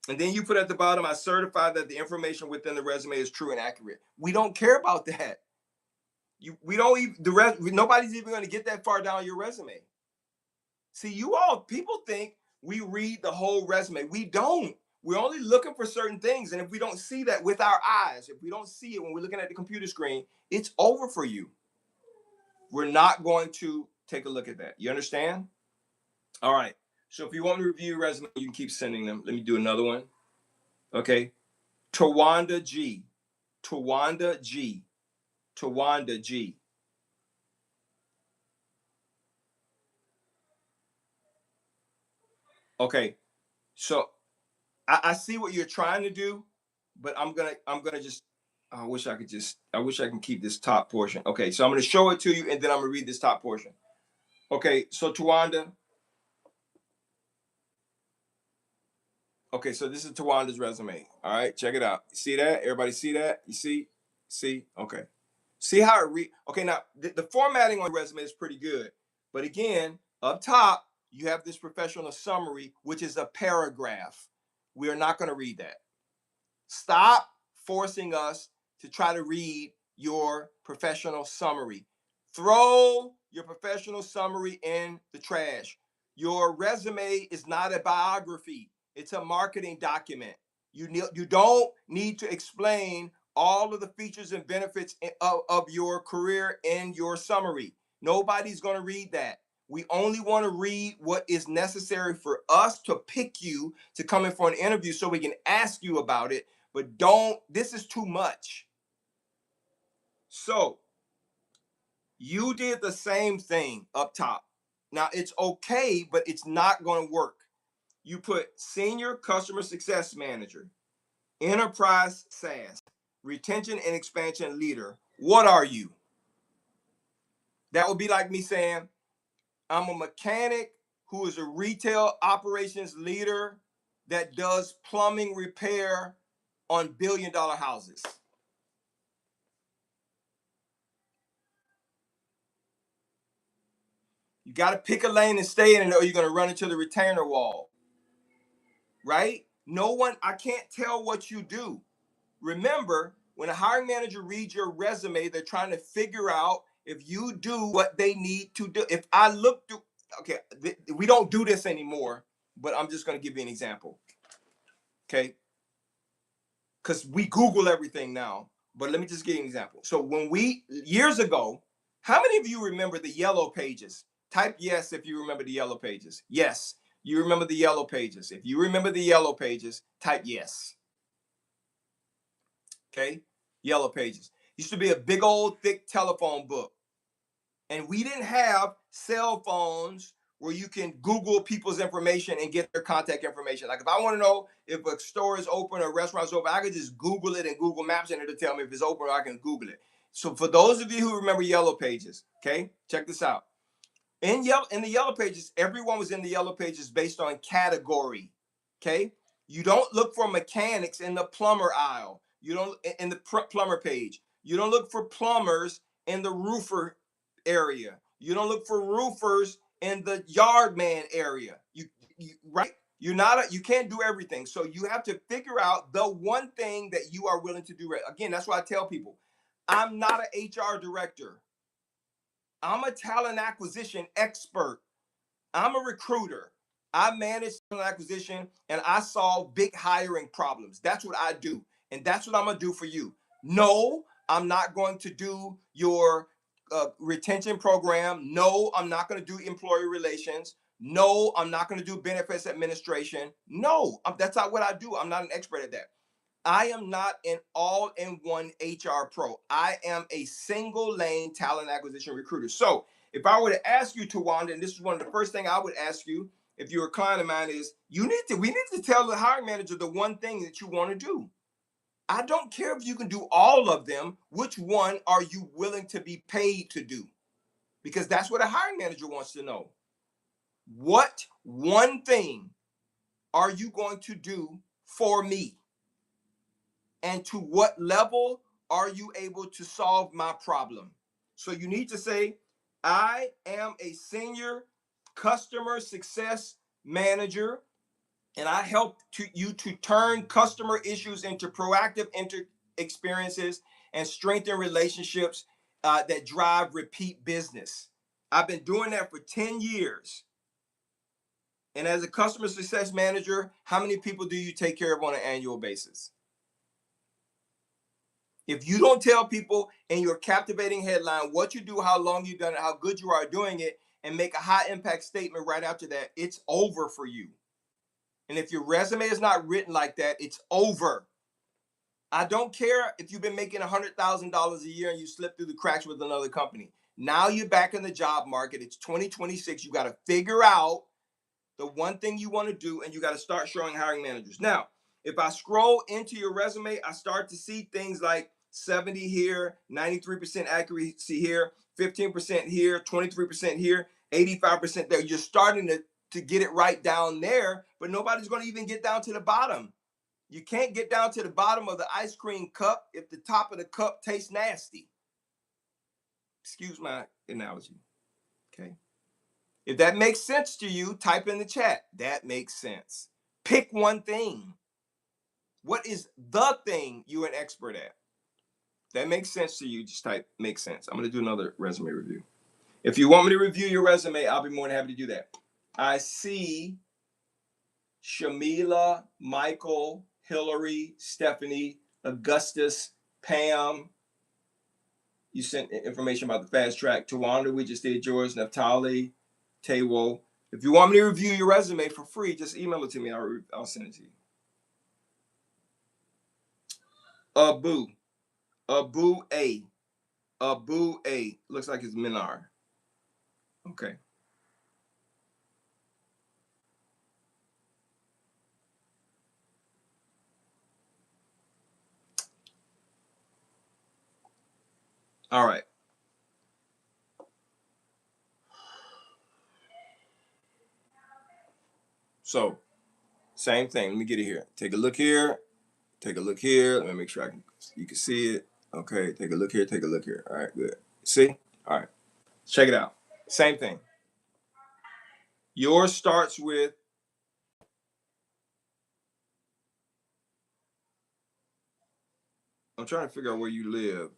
And then you put at the bottom, I certify that the information within the resume is true and accurate. We don't care about that. We don't even, nobody's even going to get that far down your resume. See, people think we read the whole resume. We don't. We're only looking for certain things. And if we don't see that with our eyes, if we don't see it when we're looking at the computer screen, it's over for you. We're not going to take a look at that. You understand? All right. So if you want me to review your resume, you can keep sending them. Let me do another one. Okay. Tawanda G. Tawanda G. Tawanda G. Okay. So I see what you're trying to do, but I'm gonna just I wish I can keep this top portion. Okay, so I'm gonna show it to you and then I'm gonna read this top portion. Okay, so Tawanda. Okay, so this is Tawanda's resume. All right, check it out. See that? Everybody see that? You see? See? Okay. See how it read? Okay, now the formatting on the resume is pretty good, but again, up top you have this professional summary, which is a paragraph. We are not going to read that. Stop forcing us to try to read your professional summary. Throw your professional summary in the trash. Your resume is not a biography, it's a marketing document. You don't need to explain all of the features and benefits of your career in your summary. Nobody's going to read that. We only want to read what is necessary for us to pick you to come in for an interview so we can ask you about it. But don't, this is too much. So you did the same thing up top. Now it's okay, but it's not going to work. You put senior customer success manager, enterprise SaaS, retention and expansion leader. What are you? That would be like me saying, I'm a mechanic who is a retail operations leader that does plumbing repair on billion-dollar houses. You got to pick a lane and stay in it, or you're going to run into the retainer wall, right? No one, I can't tell what you do. Remember, when a hiring manager reads your resume, they're trying to figure out if you do what they need to do. If I look through, okay, we don't do this anymore, but I'm just going to give you an example, okay? Because we Google everything now. But let me just give you an example. So when years ago, how many of you remember the yellow pages? Type yes if you remember the yellow pages. Yes, you remember the yellow pages. If you remember the yellow pages, type yes. Okay, yellow pages. Used to be a big old thick telephone book. And we didn't have cell phones where you can Google people's information and get their contact information. Like if I want to know if a store is open or a restaurant is open, I could just Google it and Google Maps and it'll tell me if it's open or I can Google it. So for those of you who remember yellow pages, okay, check this out. In the yellow pages, everyone was in the yellow pages based on category. Okay, you don't look for mechanics in the plumber aisle. You don't in the plumber page. You don't look for plumbers in the roofer area. You don't look for roofers in the yard man area. You right. You can't do everything. So you have to figure out the one thing that you are willing to do. Again, that's why I tell people, I'm not an HR director. I'm a talent acquisition expert. I'm a recruiter. I manage talent acquisition and I solve big hiring problems. That's what I do. And that's what I'm going to do for you. No, I'm not going to do your retention program. No, I'm not going to do employee relations. No, I'm not going to do benefits administration. No, that's not what I do. I'm not an expert at that. I am not an all-in-one HR pro. I am a single lane talent acquisition recruiter. So if I were to ask you, Tawanda, and this is one of the first things I would ask you if you're a client of mine is, we need to tell the hiring manager the one thing that you want to do. I don't care if you can do all of them. Which one are you willing to be paid to do? Because that's what a hiring manager wants to know. What one thing are you going to do for me? And to what level are you able to solve my problem? So you need to say, I am a senior customer success manager, and I help you to turn customer issues into proactive experiences and strengthen relationships that drive repeat business. I've been doing that for 10 years. And as a customer success manager, how many people do you take care of on an annual basis? If you don't tell people in your captivating headline what you do, how long you've done it, how good you are doing it, and make a high impact statement right after that, it's over for you. And if your resume is not written like that, it's over. I don't care if you've been making $100,000 a year and you slip through the cracks with another company. Now you're back in the job market. It's 2026. You got to figure out the one thing you want to do, and you got to start showing hiring managers. Now, if I scroll into your resume, I start to see things like 70 here, 93% accuracy here, 15% here, 23% here, 85% there. You're starting to get it right down there, but nobody's going to even get down to the bottom. You can't get down to the bottom of the ice cream cup if the top of the cup tastes nasty. Excuse my analogy. Okay. If that makes sense to you, type in the chat. That makes sense. Pick one thing. What is the thing you're an expert at? That makes sense to you. Just type makes sense. I'm going to do another resume review. If you want me to review your resume, I'll be more than happy to do that. I see Shamila, Michael, Hillary, Stephanie, Augustus, Pam. You sent information about the fast track. Tawanda, we just did yours. Naftali, Taywo. If you want me to review your resume for free, just email it to me. I'll send it to you. Abu A. Abu A. Looks like it's Minar. Okay. All right. So, same thing. Let me get it here. Take a look here. Take a look here. Let me make sure you can see it. Okay. Take a look here. Take a look here. All right. Good. See? All right. Check it out. Same thing. Yours starts with I'm trying to figure out where you live.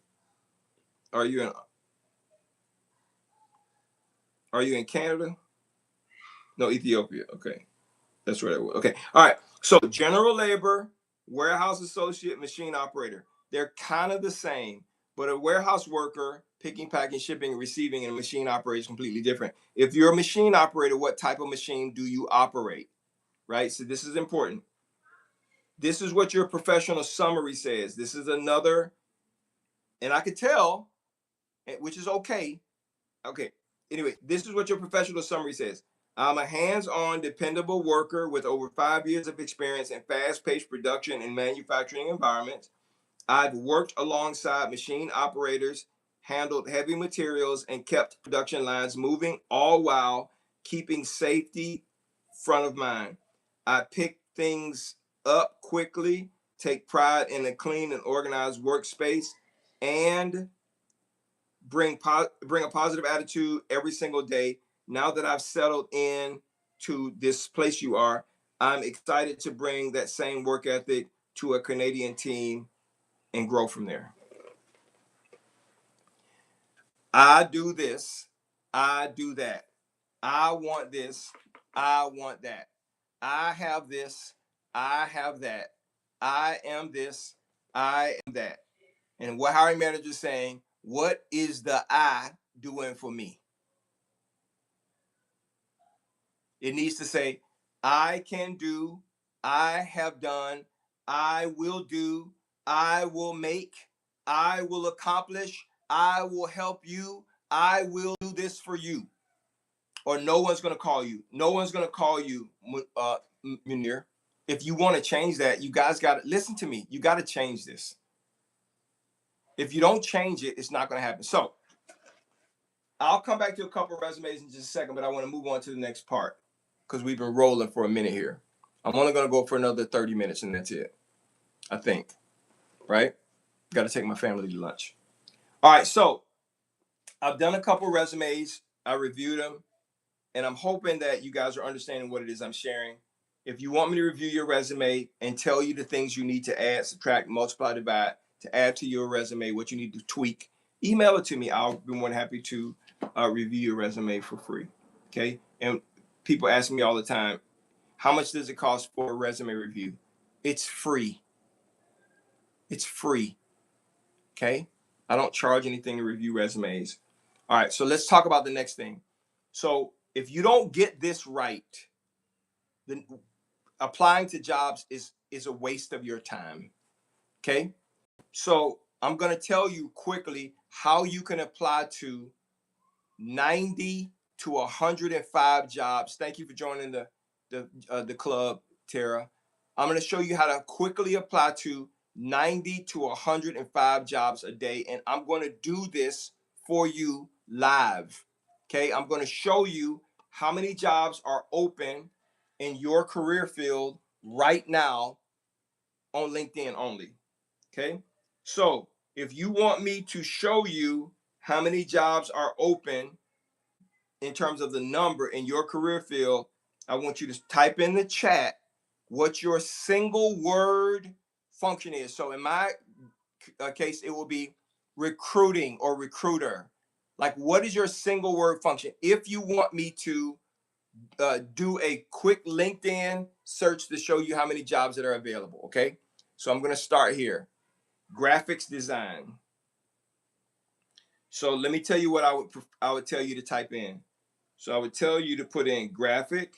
Are you in Canada? No, Ethiopia. Okay. That's where that was. Okay. All right. So general labor, warehouse associate, machine operator. They're kind of the same, but a warehouse worker, picking, packing, shipping, receiving, and a machine operator is completely different. If you're a machine operator, what type of machine do you operate? Right? So this is important. This is what your professional summary says. This is another, and I could tell, which is okay. Okay. Anyway, this is what your professional summary says. I'm a hands-on, dependable worker with over 5 years of experience in fast-paced production and manufacturing environments. I've worked alongside machine operators, handled heavy materials, and kept production lines moving, all while keeping safety front of mind. I pick things up quickly, take pride in a clean and organized workspace, and bring a positive attitude every single day. Now that I've settled in to this place you are, I'm excited to bring that same work ethic to a Canadian team and grow from there. I do this. I do that. I want this. I want that. I have this. I have that. I am this. I am that. And what hiring manager is saying, what is the I doing for me? It needs to say, I can do, I have done, I will do, I will make, I will accomplish, I will help you, I will do this for you. Or no one's going to call you. No one's going to call you, Munir. If you want to change that, you guys got to listen to me. You got to change this. If you don't change it, it's not going to happen. So I'll come back to a couple of resumes in just a second, but I want to move on to the next part because we've been rolling for a minute here. I'm only going to go for another 30 minutes and that's it, I think. Right? Got to take my family to lunch. All right. So I've done a couple of resumes. I reviewed them. And I'm hoping that you guys are understanding what it is I'm sharing. If you want me to review your resume and tell you the things you need to add, subtract, multiply, divide to add to your resume, what you need to tweak, email it to me. I'll be more than happy to review your resume for free. Okay. And people ask me all the time, how much does it cost for a resume review? It's free. It's free. Okay. I don't charge anything to review resumes. All right. So let's talk about the next thing. So if you don't get this right, then applying to jobs is a waste of your time. Okay. So I'm going to tell you quickly how you can apply to 90 to 105 jobs. Thank you for joining the club, Tara. I'm going to show you how to quickly apply to 90 to 105 jobs a day, and I'm going to do this for you live. Okay, I'm going to show you how many jobs are open in your career field right now on LinkedIn only. Okay, so if you want me to show you how many jobs are open in terms of the number in your career field, I want you to type in the chat what your single word function is. So in my case, it will be recruiting or recruiter. Like, what is your single word function? If you want me to do a quick LinkedIn search to show you how many jobs that are available, okay? So I'm going to start here. Graphics design. So let me tell you what I would tell you to type in. So I would tell you to put in graphic,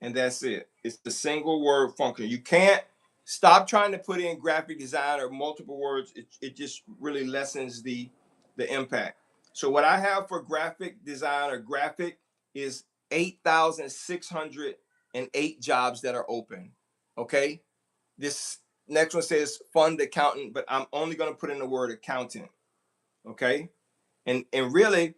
and that's it. It's the single word function. You can't stop trying to put in graphic design or multiple words. It just really lessens the impact. So what I have for graphic design or graphic is 8,608 jobs that are open. Okay. This next one says fund accountant, but I'm only going to put in the word accountant. Okay. And really,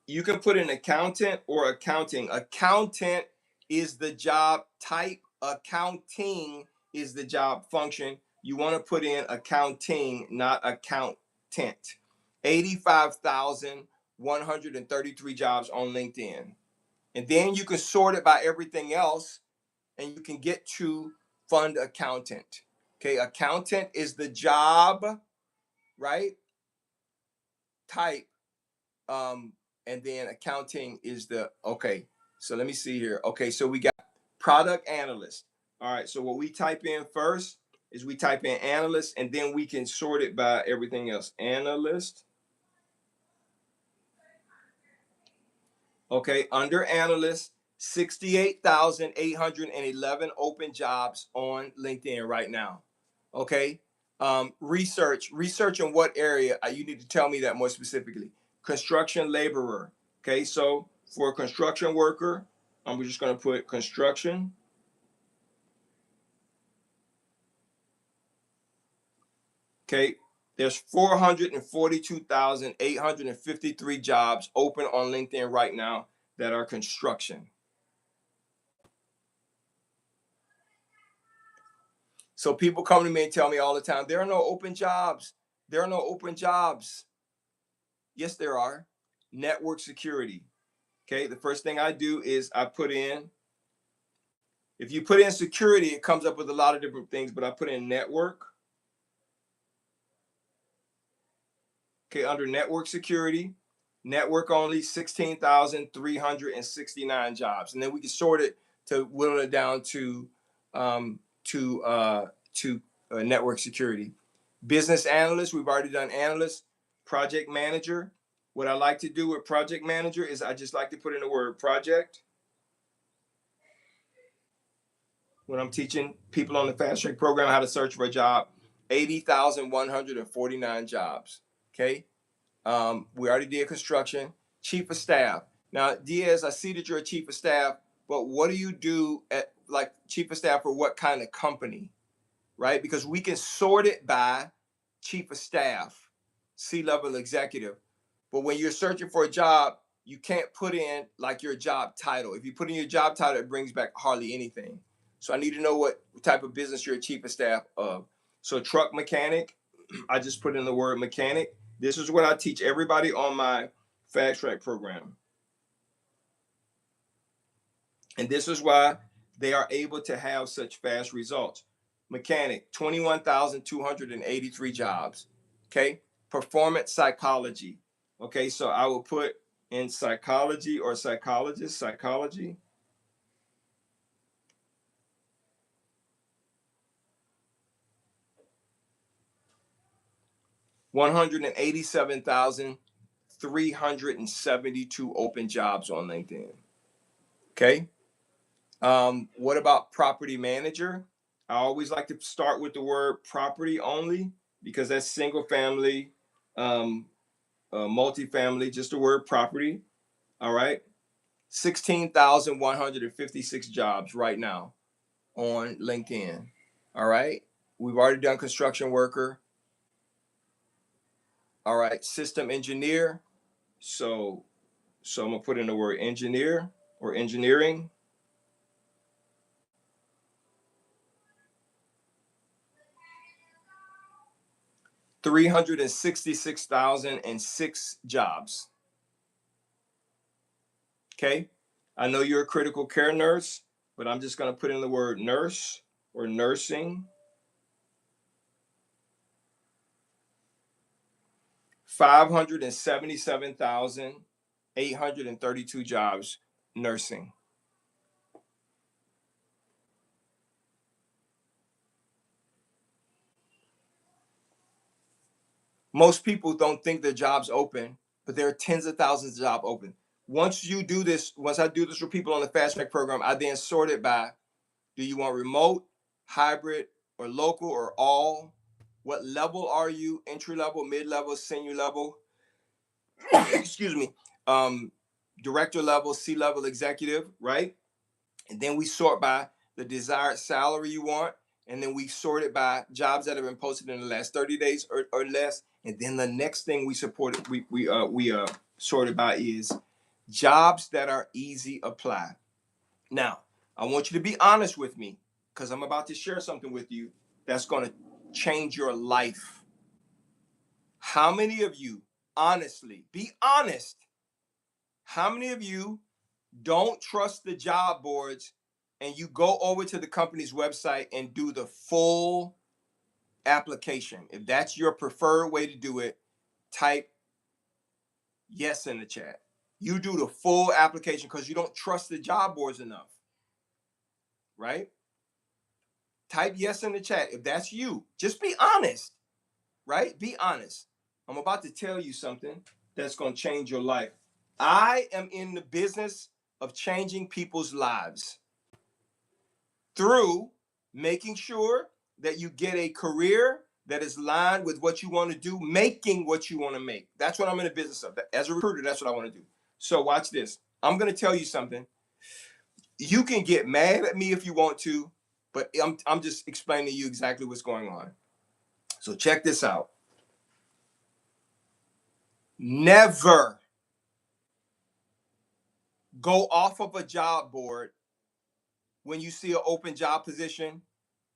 you can put in accountant or accounting. Accountant is the job type. Accounting is the job function. You want to put in accounting, not accountant. 85,133 jobs on LinkedIn. And then you can sort it by everything else and you can get to fund accountant. Okay, accountant is the job, right? Type. And then accounting is the, okay. So let me see here. Okay, so we got product analyst. All right, so what we type in first is we type in analyst, and then we can sort it by everything else. Analyst. Okay, under analyst, 68,811 open jobs on LinkedIn right now. Okay, research in what area? You need to tell me that more specifically. Construction laborer. Okay, so for a construction worker, I'm just going to put construction. Okay, there's 442,853 jobs open on LinkedIn right now that are construction. So people come to me and tell me all the time, there are no open jobs. There are no open jobs. Yes, there are. Network security. Okay, the first thing I do is I put in, if you put in security, it comes up with a lot of different things, but I put in network. Okay, under network security, network only 16,369 jobs. And then we can sort it to whittle it down to network security. Business analyst, we've already done analyst. Project manager. What I like to do with project manager is I just like to put in the word project. When I'm teaching people on the Fast Track program how to search for a job, 80,149 jobs. Okay. We already did construction. Chief of staff. Now, Diaz, I see that you're a chief of staff, but what do you do at like chief of staff for what kind of company? Right? Because we can sort it by chief of staff, C-level executive. But when you're searching for a job, you can't put in like your job title. If you put in your job title, it brings back hardly anything. So I need to know what type of business you're a chief of staff of. So truck mechanic, I just put in the word mechanic. This is what I teach everybody on my Fast Track program. And this is why they are able to have such fast results. Mechanic, 21,283 jobs. Okay. Performance psychology. Okay. So I will put in psychology or psychologist, psychology. 187,372 open jobs on LinkedIn. Okay. What about property manager? I always like to start with the word property only because that's single family, multifamily, just the word property. All right. 16,156 jobs right now on LinkedIn. All right. We've already done construction worker. All right. System engineer. So I'm going to put in the word engineer or engineering. 366,006 jobs. Okay. I know you're a critical care nurse, but I'm just going to put in the word nurse or nursing. 577,832 jobs nursing. Most people don't think their job's open, but there are tens of thousands of jobs open. Once I do this for people on the Fast Track program, I then sort it by, do you want remote, hybrid, or local, or all? What level are you? Entry level, mid level, senior level? Excuse me. Director level, C level, executive, right? And then we sort by the desired salary you want, and then we sort it by jobs that have been posted in the last 30 days or less. And then the next thing we sorted by is jobs that are easy apply. Now, I want you to be honest with me because I'm about to share something with you that's going to change your life. How many of you, honestly, be honest, how many of you don't trust the job boards and you go over to the company's website and do the full application? If that's your preferred way to do it, type yes in the chat. You do the full application because you don't trust the job boards enough, right? Type yes in the chat if that's you. Just be honest, right? Be honest. I'm about to tell you something that's going to change your life. I am in the business of changing people's lives through making sure that you get a career that is aligned with what you want to do, making what you want to make. That's what I'm in the business of. As a recruiter, that's what I want to do. So watch this. I'm going to tell you something. You can get mad at me if you want to, but I'm just explaining to you exactly what's going on. So check this out. Never go off of a job board when you see an open job position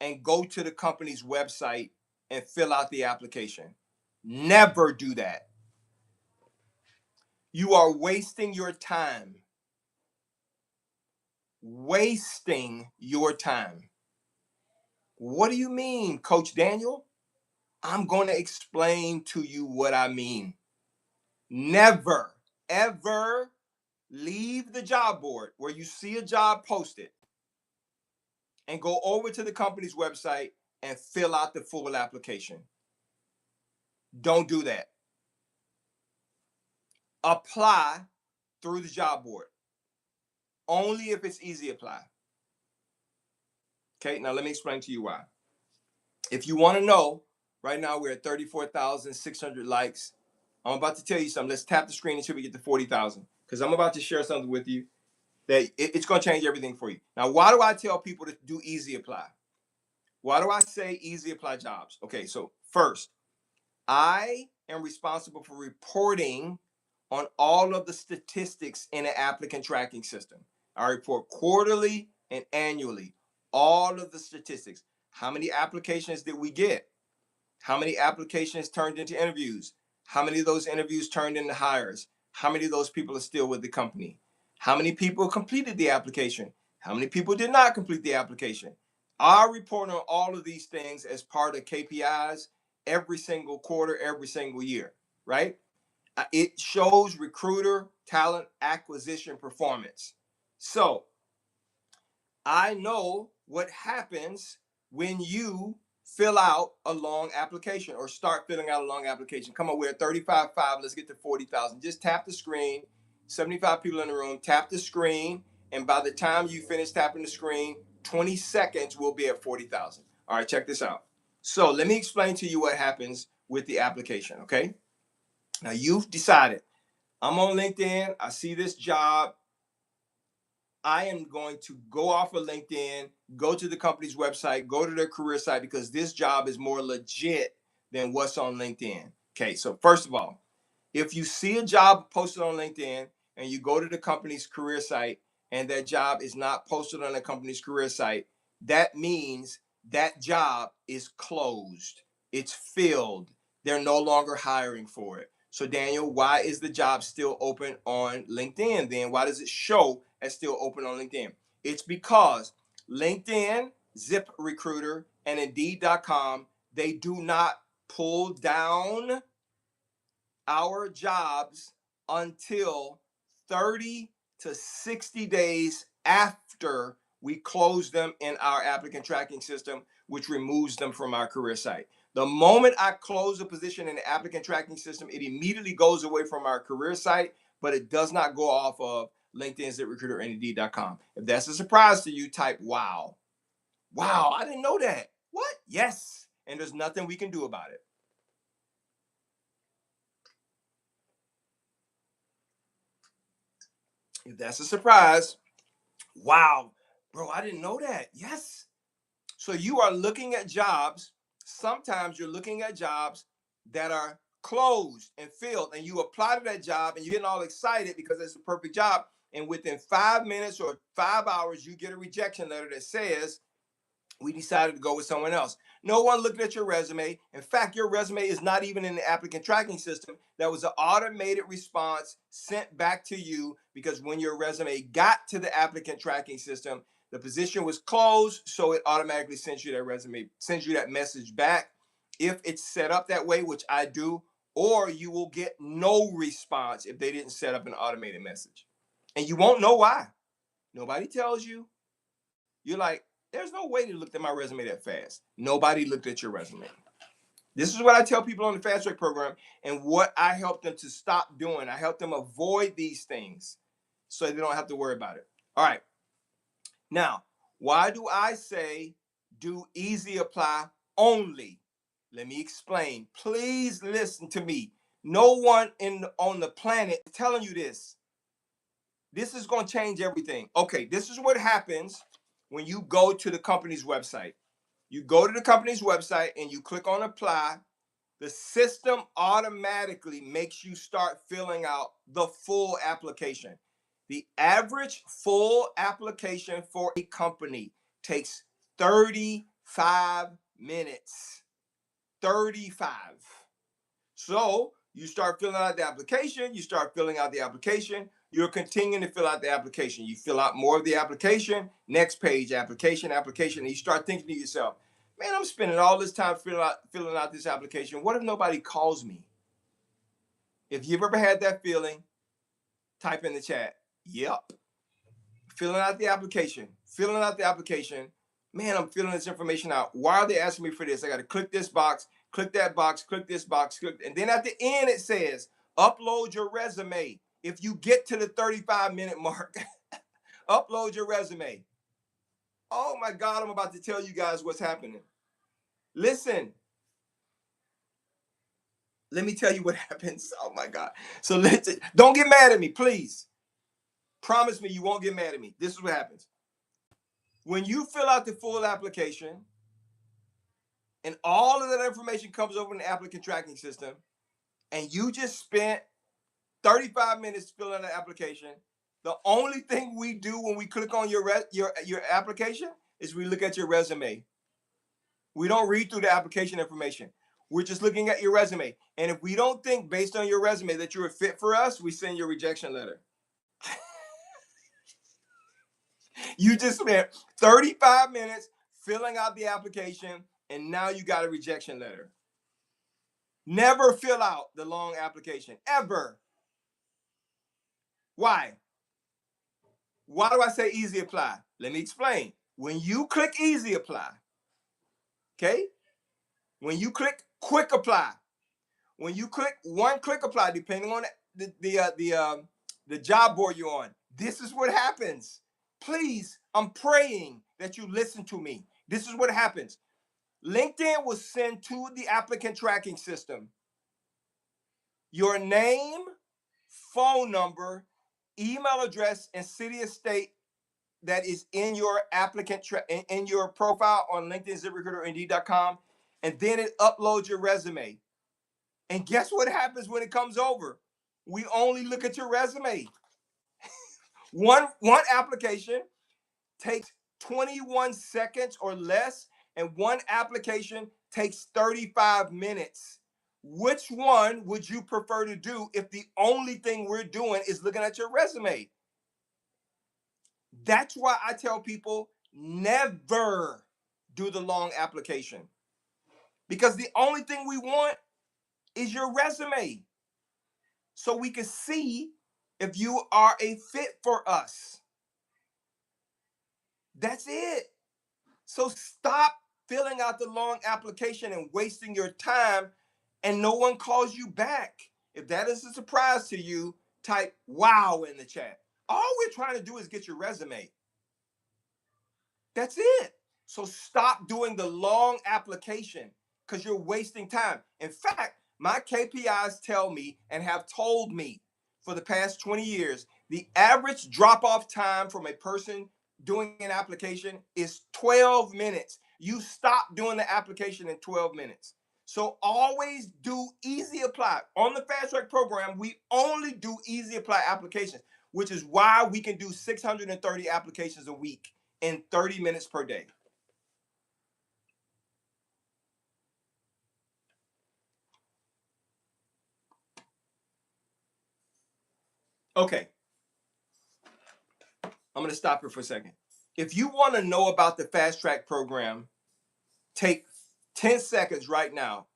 and go to the company's website and fill out the application. Never do that. You are wasting your time. Wasting your time. What do you mean, Coach Daniel? I'm going to explain to you what I mean. Never, ever leave the job board where you see a job posted and go over to the company's website and fill out the full application. Don't do that. Apply through the job board. Only if it's easy apply. Okay, now let me explain to you why. If you want to know, right now we're at 34,600 likes. I'm about to tell you something. Let's tap the screen until we get to 40,000 because I'm about to share something with you that it's going to change everything for you. Now, why do I tell people to do easy apply? Why do I say easy apply jobs? Okay, so first, I am responsible for reporting on all of the statistics in the applicant tracking system. I report quarterly and annually all of the statistics. How many applications did we get? How many applications turned into interviews? How many of those interviews turned into hires? How many of those people are still with the company? How many people completed the application? How many people did not complete the application? I report on all of these things as part of KPIs every single quarter, every single year, right? It shows recruiter talent acquisition performance. So I know what happens when you fill out a long application or start filling out a long application. Come on, we're at 35.5. Let's get to 40,000. Just tap the screen. 75 people in the room. Tap the screen. And by the time you finish tapping the screen, 20 seconds, we'll be at 40,000. All right, check this out. So let me explain to you what happens with the application, okay? Now you've decided, I'm on LinkedIn. I see this job. I am going to go off of LinkedIn, go to the company's website, go to their career site because this job is more legit than what's on LinkedIn. Okay, so first of all, if you see a job posted on LinkedIn and you go to the company's career site and that job is not posted on the company's career site, that means that job is closed. It's filled. They're no longer hiring for it. So Daniel, why is the job still open on LinkedIn then? Why does it show as still open on LinkedIn? It's because LinkedIn, ZipRecruiter, and Indeed.com, they do not pull down our jobs until 30 to 60 days after we close them in our applicant tracking system, which removes them from our career site. The moment I close a position in the applicant tracking system, it immediately goes away from our career site, but it does not go off of LinkedIn, ZipRecruiter, and Indeed.com. If that's a surprise to you, type wow. Wow, I didn't know that. What? Yes. And there's nothing we can do about it. If that's a surprise, wow, bro, I didn't know that. Yes. So you are looking at jobs. Sometimes you're looking at jobs that are closed and filled, and you apply to that job and you're getting all excited because it's the perfect job. And within 5 minutes or 5 hours, you get a rejection letter that says, we decided to go with someone else. No one looked at your resume. In fact, your resume is not even in the applicant tracking system. That was an automated response sent back to you because when your resume got to the applicant tracking system, the position was closed, so it automatically sends you that resume, sends you that message back. If it's set up that way, which I do, or you will get no response if they didn't set up an automated message. And you won't know why. Nobody tells you. You're like, there's no way they looked at my resume that fast. Nobody looked at your resume. This is what I tell people on the Fast Track program and what I help them to stop doing. I help them avoid these things so they don't have to worry about it. All right. Now, why do I say do easy apply only? Let me explain. Please listen to me. No one on the planet is telling you this. This is going to change everything. Okay, this is what happens when you go to the company's website. You go to the company's website and you click on apply. The system automatically makes you start filling out the full application. The average full application for a company takes 35 minutes. 35. So you start filling out the application, you're continuing to fill out the application. You fill out more of the application, next page, application, and you start thinking to yourself, man, I'm spending all this time filling out this application. What if nobody calls me? If you've ever had that feeling, type in the chat, yep. Filling out the application. Man, I'm filling this information out. Why are they asking me for this? I got to click this box, click that box, click this box, and then at the end it says, upload your resume. If you get to the 35-minute mark, upload your resume. Oh my God, I'm about to tell you guys what's happening. Listen, let me tell you what happens. Oh my God. So don't get mad at me, please. Promise me you won't get mad at me. This is what happens. When you fill out the full application and all of that information comes over in the applicant tracking system, and you just spent 35 minutes filling out the application, the only thing we do when we click on your application is we look at your resume. We don't read through the application information. We're just looking at your resume. And if we don't think based on your resume that you're a fit for us, we send you a rejection letter. You just spent 35 minutes filling out the application, and now you got a rejection letter. Never fill out the long application, ever. Why? Why do I say easy apply? Let me explain. When you click easy apply, okay, When you click quick apply, when you click one click apply, depending on the job board you're on, this is what happens. Please, I'm praying that you listen to me. This is what happens. LinkedIn will send to the applicant tracking system your name, phone number, email address, and city of state that is in your in your profile on LinkedIn, ZipRecruiter, or Indeed.com, and then it uploads your resume. And guess what happens when it comes over? We only look at your resume. One application takes 21 seconds or less, and one application takes 35 minutes. Which one would you prefer to do if the only thing we're doing is looking at your resume? That's why I tell people never do the long application, because the only thing we want is your resume so we can see if you are a fit for us. That's it. So stop filling out the long application and wasting your time, and no one calls you back. If that is a surprise to you, type wow in the chat. All we're trying to do is get your resume. That's it. So stop doing the long application because you're wasting time. In fact, my KPIs tell me and have told me for the past 20 years, the average drop-off time from a person doing an application is 12 minutes. You stop doing the application in 12 minutes. So always do easy apply. On the Fast Track program, we only do easy apply applications, which is why we can do 630 applications a week in 30 minutes per day. Okay, I'm gonna stop here for a second. If you want to know about the Fast Track program, take 10 seconds right now.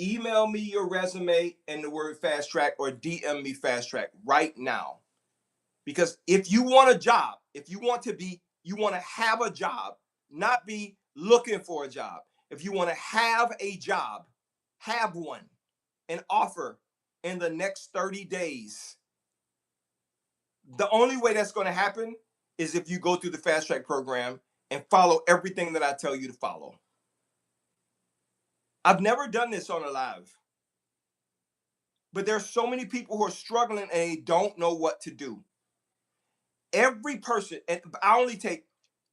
Email me your resume and the word Fast Track, or DM me Fast Track right now. Because if you want a job, if you want to have a job, not be looking for a job. If you want to have a job, have one, an offer in the next 30 days. The only way that's going to happen is if you go through the Fast Track program and follow everything that I tell you to follow. I've never done this on a live, but there's so many people who are struggling and they don't know what to do. Every person, and I only take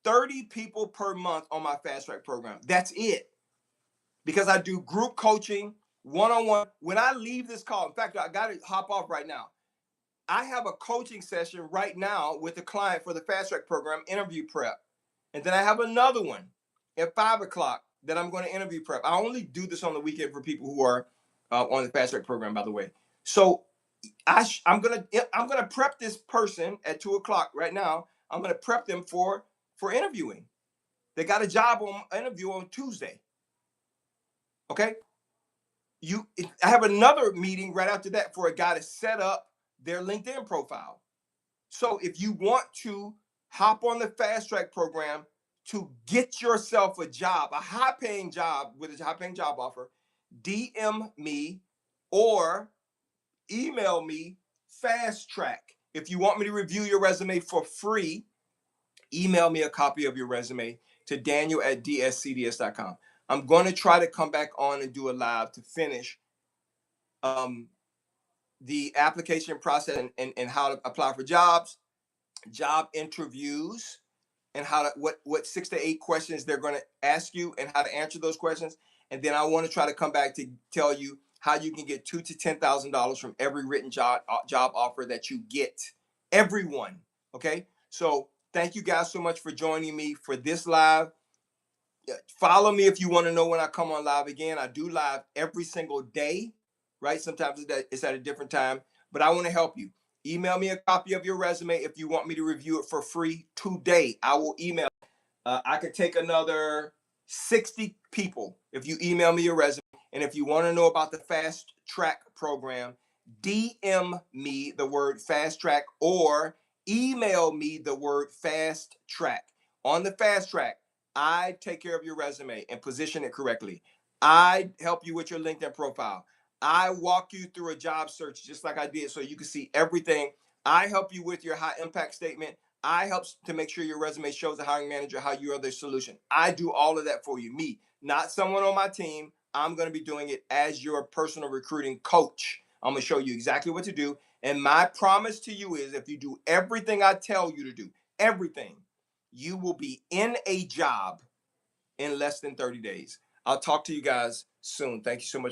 30 people per month on my Fast Track program. That's it. Because I do group coaching, one-on-one. When I leave this call, in fact, I got to hop off right now. I have a coaching session right now with a client for the Fast Track program, interview prep. And then I have another one at 5 o'clock that I'm going to interview prep. I only do this on the weekend for people who are on the Fast Track program, by the way. So I'm gonna prep this person at 2 o'clock right now. I'm gonna prep them for interviewing. They got a job on interview on Tuesday. Okay. I have another meeting right after that for a guy to set up their LinkedIn profile. So if you want to hop on the Fast Track program to get yourself a job, a high-paying job with a high-paying job offer, DM me or email me Fast Track. If you want me to review your resume for free, email me a copy of your resume to daniel@dscds.com. I'm going to try to come back on and do a live to finish the application process and how to apply for jobs, job interviews, and how to what 6 to 8 questions they're going to ask you and how to answer those questions. And then I want to try to come back to tell you how you can get $2,000 to $10,000 from every written job offer that you get. Everyone. Okay. So thank you guys so much for joining me for this live. Follow me if you want to know when I come on live again. I do live every single day, right? Sometimes it's at a different time, but I want to help you. Email me a copy of your resume if you want me to review it for free today. I will email. I could take another 60 people if you email me your resume. And if you want to know about the Fast Track program, DM me the word Fast Track or email me the word Fast Track. On the Fast Track, I take care of your resume and position it correctly. I help you with your LinkedIn profile. I walk you through a job search just like I did so you can see everything. I help you with your high impact statement. I help to make sure your resume shows the hiring manager how you are the solution. I do all of that for you. Me, not someone on my team. I'm going to be doing it as your personal recruiting coach. I'm going to show you exactly what to do. And my promise to you is if you do everything I tell you to do, everything, you will be in a job in less than 30 days. I'll talk to you guys soon. Thank you so much.